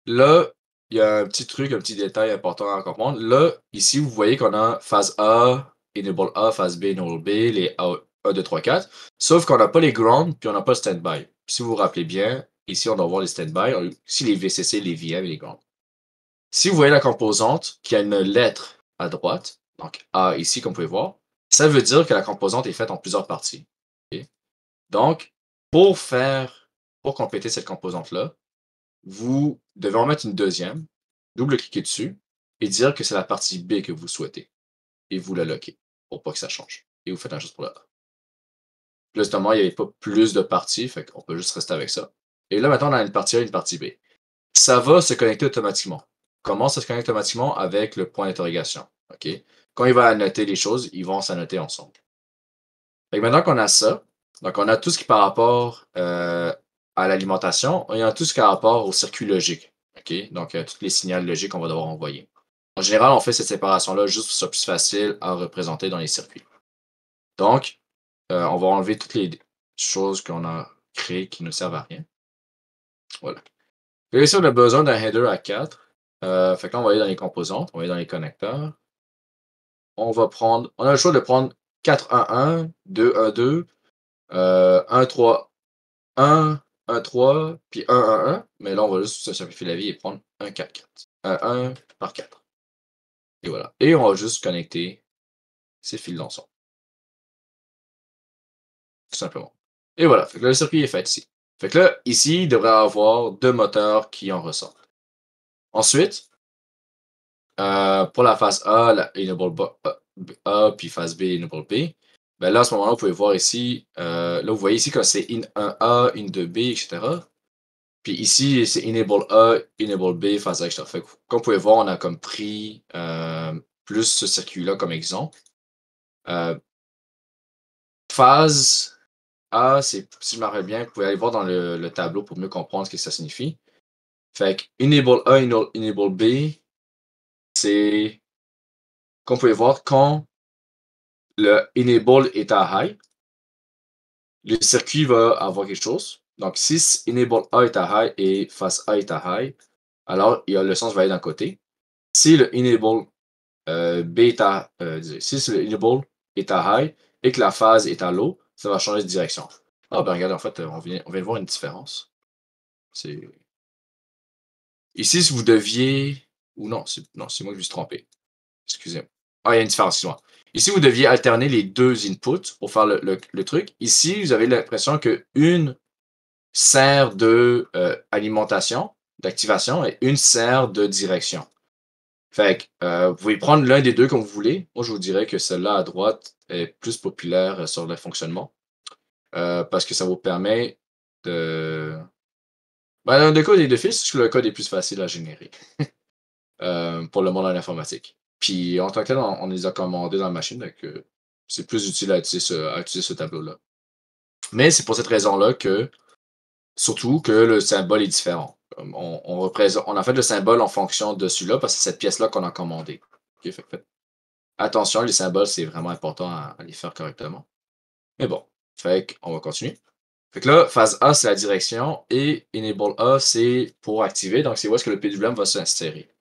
Là, il y a un petit truc, un petit détail important à comprendre. Là, ici, vous voyez qu'on a phase A, enable A, phase B, enable B, les A, 1, 2, 3, 4. Sauf qu'on n'a pas les ground, puis on n'a pas le standby. Si vous vous rappelez bien, ici, on doit voir les standby. Ici, les VCC, les VM et les ground. Si vous voyez la composante qui a une lettre à droite, donc A ici, comme vous pouvez voir, ça veut dire que la composante est faite en plusieurs parties. Ok? Donc, pour compléter cette composante-là, vous devez en mettre une deuxième, double-cliquer dessus et dire que c'est la partie B que vous souhaitez. Et vous la loquez pour pas que ça change. Et vous faites un chose pour le A. Là, justement, il n'y avait pas plus de parties, fait qu'on peut juste rester avec ça. Et là, maintenant, on a une partie A et une partie B. Ça va se connecter automatiquement. Comment ça se connecte automatiquement? Avec le point d'interrogation. OK? Quand il va annoter les choses, ils vont s'annoter ensemble. Fait que maintenant qu'on a ça, donc on a tout ce qui est par rapport à l'alimentation, et on a tout ce qui est par rapport au circuit logique. OK? Donc, tous les signaux logiques qu'on va devoir envoyer. En général, on fait cette séparation-là juste pour que ce soit plus facile à représenter dans les circuits. Donc, on va enlever toutes les choses qu'on a créées qui ne servent à rien. Voilà. Et ici, on a besoin d'un header à 4. Fait que là, on va aller dans les composantes, on va aller dans les connecteurs. On a le choix de prendre 4, 1, 1, 2, 1, 2, 1, 3, 1, 1-3, puis 1-1-1. Mais là, on va juste se simplifier la vie et prendre 1-4-4. 1-1 par 4. Et voilà. Et on va juste connecter ces fils ensemble. Tout simplement. Et voilà. Fait que là, le circuit est fait ici. Fait que là, ici, il devrait avoir deux moteurs qui en ressortent. Ensuite, pour la phase A, la enable A, puis phase B, enable B. Ben là, à ce moment-là, vous pouvez voir ici, là, vous voyez ici que c'est in 1A, in 2B, etc. Puis ici, c'est enable A, enable B, phase A, etc. Fait que, comme vous pouvez voir, on a comme pris plus ce circuit-là comme exemple. Phase A, c'est, si je me rappelle bien, vous pouvez aller voir dans le tableau pour mieux comprendre ce que ça signifie. Fait que enable A, enable B, c'est, comme vous pouvez voir, quand le enable est à high, le circuit va avoir quelque chose. Donc, si enable A est à high et phase A est à high, alors le sens va aller d'un côté. Si le enable B est à, si le enable est à high et que la phase est à low, ça va changer de direction. Ah ben regardez, en fait, on vient de voir une différence. C'est... Ici, si vous deviez... Ou non, c'est moi qui me suis trompé. Excusez-moi. Ah, il y a une différence, excusez-moi. Ici, vous deviez alterner les deux inputs pour faire le truc. Ici, vous avez l'impression qu'une sert de alimentation, d'activation, et une sert de direction. Fait que vous pouvez prendre l'un des deux comme vous voulez. Moi, je vous dirais que celle-là à droite est plus populaire sur le fonctionnement. Parce que ça vous permet de. Ben, dans le cas des deux fils, le code est plus facile à générer pour le monde en informatique. Puis en tant que tel, on les a commandés dans la machine, donc c'est plus utile à utiliser ce tableau-là. Mais c'est pour cette raison-là que, surtout que le symbole est différent. On a fait le symbole en fonction de celui-là parce que c'est cette pièce-là qu'on a commandée. Ok, attention, les symboles, c'est vraiment important à les faire correctement. Mais bon, on va continuer. Fait que là, phase A, c'est la direction et Enable A, c'est pour activer. Donc, c'est où est-ce que le PWM va s'insérer.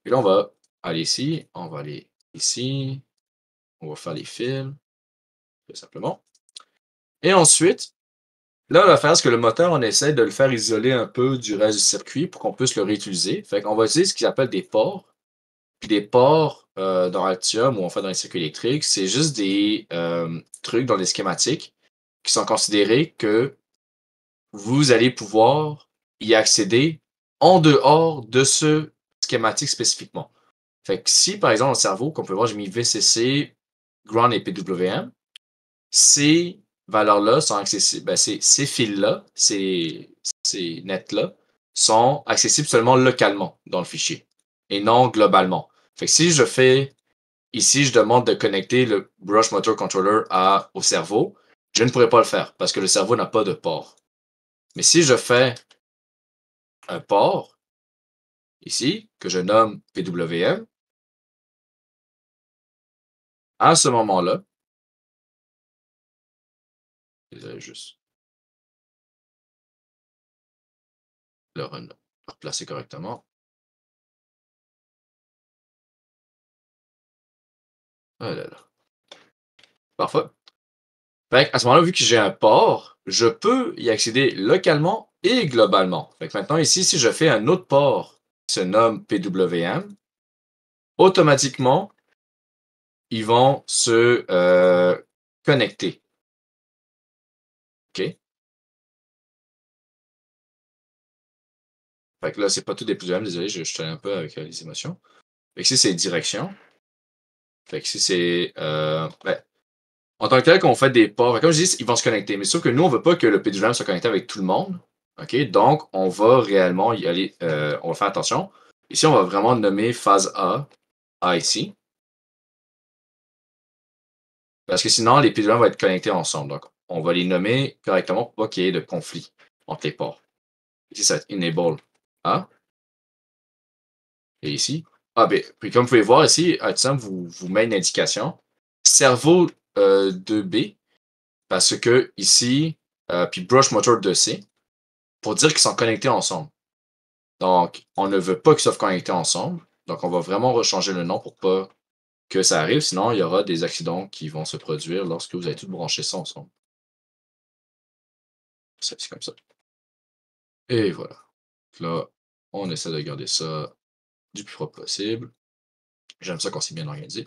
Et là, on va aller ici, on va aller ici, on va faire les fils, tout simplement. Et ensuite, là, on va faire ce que le moteur, on essaie de le faire isoler un peu du reste du circuit pour qu'on puisse le réutiliser. Fait qu'on va utiliser ce qu'ils appellent des ports. Puis des ports dans Altium ou en fait dans les circuits électriques, c'est juste des trucs dans les schématiques qui sont considérés que vous allez pouvoir y accéder en dehors de ce schématique spécifiquement. Fait que si, par exemple, dans le cerveau, qu'on peut voir, j'ai mis VCC, Ground et PWM, ces valeurs-là sont accessibles, ben, ces fils-là, ces nets-là, sont accessibles seulement localement dans le fichier et non globalement. Fait que si je fais, ici, je demande de connecter le Brush Motor Controller au cerveau, je ne pourrais pas le faire parce que le cerveau n'a pas de port. Mais si je fais un port, ici, que je nomme PWM, à ce moment-là, je vais juste le replacer correctement. Ah là là. Parfait. Fait à ce moment-là, vu que j'ai un port, je peux y accéder localement et globalement. Fait que maintenant, ici, si je fais un autre port qui se nomme PWM, automatiquement, ils vont se connecter. OK? Fait que là, c'est pas tout des PWM, désolé, je suis un peu avec les émotions. Fait que ici, c'est direction. Fait que ici, c'est. En tant que tel, quand on fait des ports, comme je dis, ils vont se connecter. Mais sauf que nous, on veut pas que le PWM soit connecté avec tout le monde. OK? Donc, on va réellement y aller. On va faire attention. Ici, on va vraiment nommer phase A ici. Parce que sinon, les PWM vont être connectés ensemble. Donc, on va les nommer correctement pour pas qu'il y ait de conflit entre les ports. Ici, ça va être enable A. Et ici. Ah, ben, puis comme vous pouvez voir ici, Hudson vous met une indication. Cerveau 2B. Parce que ici, puis Brush Motor 2C, pour dire qu'ils sont connectés ensemble. Donc, on ne veut pas qu'ils soient connectés ensemble. Donc, on va vraiment rechanger le nom pour pas que ça arrive. Sinon, il y aura des accidents qui vont se produire lorsque vous allez tout brancher ça ensemble. C'est comme ça. Et voilà. Là, on essaie de garder ça du plus propre possible. J'aime ça quand c'est bien organisé.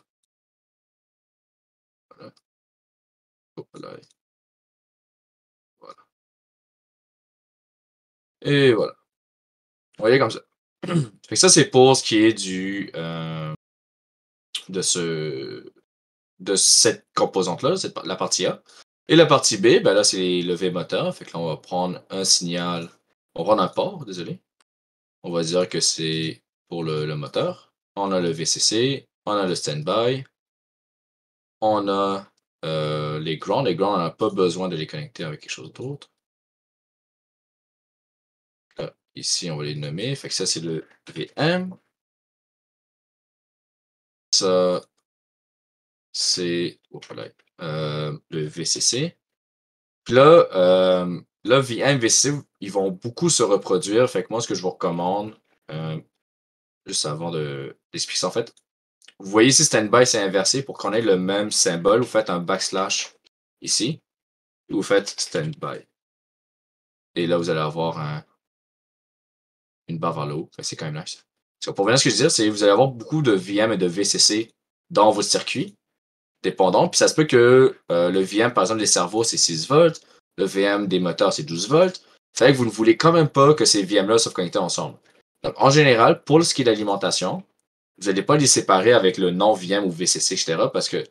Voilà. Hop là, voilà. Et voilà. Vous voyez comme ça. Fait que ça, c'est pour ce qui est de ce de cette composante-là, la partie A. Et la partie B, ben là, c'est les levées moteurs. Fait que là, on va prendre un signal. On va prendre un port, désolé. On va dire que c'est pour le moteur. On a le VCC, on a le standby, on a les grounds. Les grounds, on n'a pas besoin de les connecter avec quelque chose d'autre. Là, ici, on va les nommer. Fait que ça, c'est le VM. Ça, c'est le VCC. Puis là, là, VM, VCC, ils vont beaucoup se reproduire. Fait que moi, ce que je vous recommande, euh, juste avant d'expliquer ça, en fait, vous voyez ici, standby, c'est inversé. Pour qu'on ait le même symbole, vous faites un backslash ici. Et vous faites standby. Et là, vous allez avoir une barre vers le haut. C'est quand même nice. Parce que pour venir à ce que je veux dire, c'est que vous allez avoir beaucoup de VM et de VCC dans votre circuit, dépendant. Puis ça se peut que le VM, par exemple, des cerveaux, c'est 6 volts. Le VM des moteurs, c'est 12 volts. Fait que vous ne voulez quand même pas que ces VM-là soient connectés ensemble. Donc, en général, pour ce qui est de l'alimentation, vous n'allez pas les séparer avec le nom VM ou VCC, etc. parce que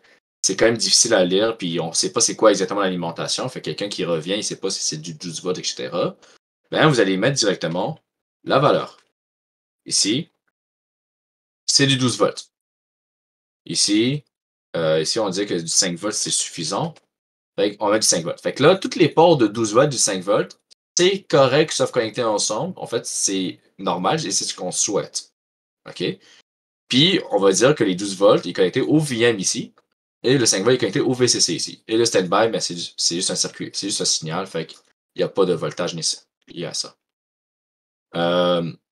c'est quand même difficile à lire, puis on ne sait pas c'est quoi exactement l'alimentation. Fait que quelqu'un qui revient, il ne sait pas si c'est du 12 volts, etc. Ben, vous allez mettre directement la valeur. Ici, c'est du 12 volts. Ici, ici, on dit que du 5 volts, c'est suffisant. Fait on met du 5 volts. Fait que là, tous les ports de 12 volts, du 5 volts, c'est correct, sauf connectés ensemble. En fait, c'est normal et c'est ce qu'on souhaite. OK? Puis, on va dire que les 12 volts est connecté au VM ici. Et le 5 volts est connecté au VCC ici. Et le standby, ben, c'est juste un circuit. C'est juste un signal. Fait qu'il n'y a pas de voltage lié à ça.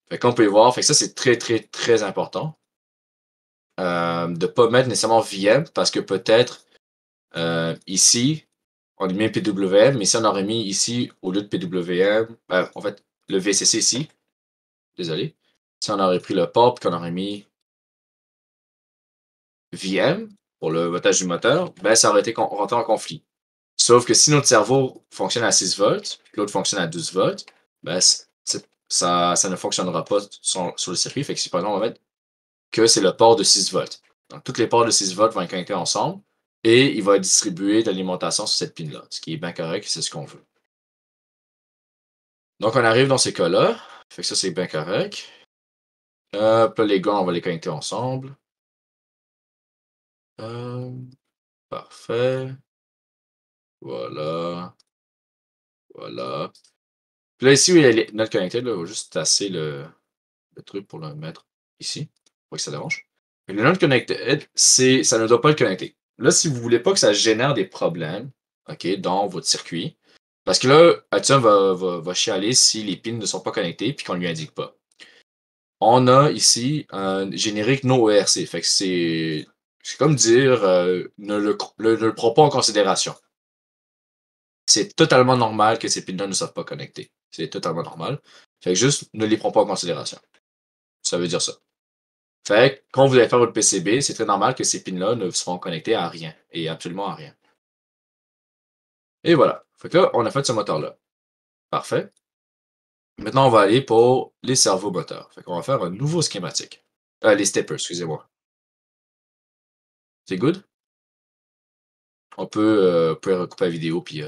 Fait qu'on peut y voir. Fait que ça, c'est très, très, très important. De ne pas mettre nécessairement VM parce que peut-être ici, on a mis un PWM, mais si on aurait mis ici, au lieu de PWM, en fait, le VCC ici, désolé, si on aurait pris le port et qu'on aurait mis VM pour le voltage du moteur, ben ça aurait été rentré en conflit. Sauf que si notre cerveau fonctionne à 6 volts, l'autre fonctionne à 12 volts, ben ça ne fonctionnera pas sur le circuit. Fait que si par exemple on va mettre que c'est le port de 6 volts. Donc tous les ports de 6 volts vont être connectés ensemble et il va distribuer de l'alimentation sur cette pin-là, ce qui est bien correct et c'est ce qu'on veut. Donc on arrive dans ces cas-là. Fait que ça c'est bien correct. Hop, là, les gars, on va les connecter ensemble. Euh, Parfait. Voilà. Voilà. Puis là, ici, où il y a notre connected, là, on va juste tasser le truc pour le mettre ici. Pour que ça dérange. Le non connected, ça ne doit pas le connecter. Là, si vous ne voulez pas que ça génère des problèmes, OK, dans votre circuit, parce que là, Action va chialer si les pins ne sont pas connectés et qu'on ne lui indique pas. On a ici un générique no ERC. Fait que c'est comme dire ne le prends pas en considération. C'est totalement normal que ces pins-là ne soient pas connectés. C'est totalement normal. Fait que juste ne les prends pas en considération. Ça veut dire ça. Fait que quand vous allez faire votre PCB, c'est très normal que ces pins-là ne seront connectés à rien. Et absolument à rien. Et voilà. Fait que là, on a fait ce moteur-là. Parfait. Maintenant, on va aller pour les cerveaux moteurs. Fait qu'on va faire un nouveau schématique. Les steppers, excusez-moi. C'est good? On peut recouper la vidéo puis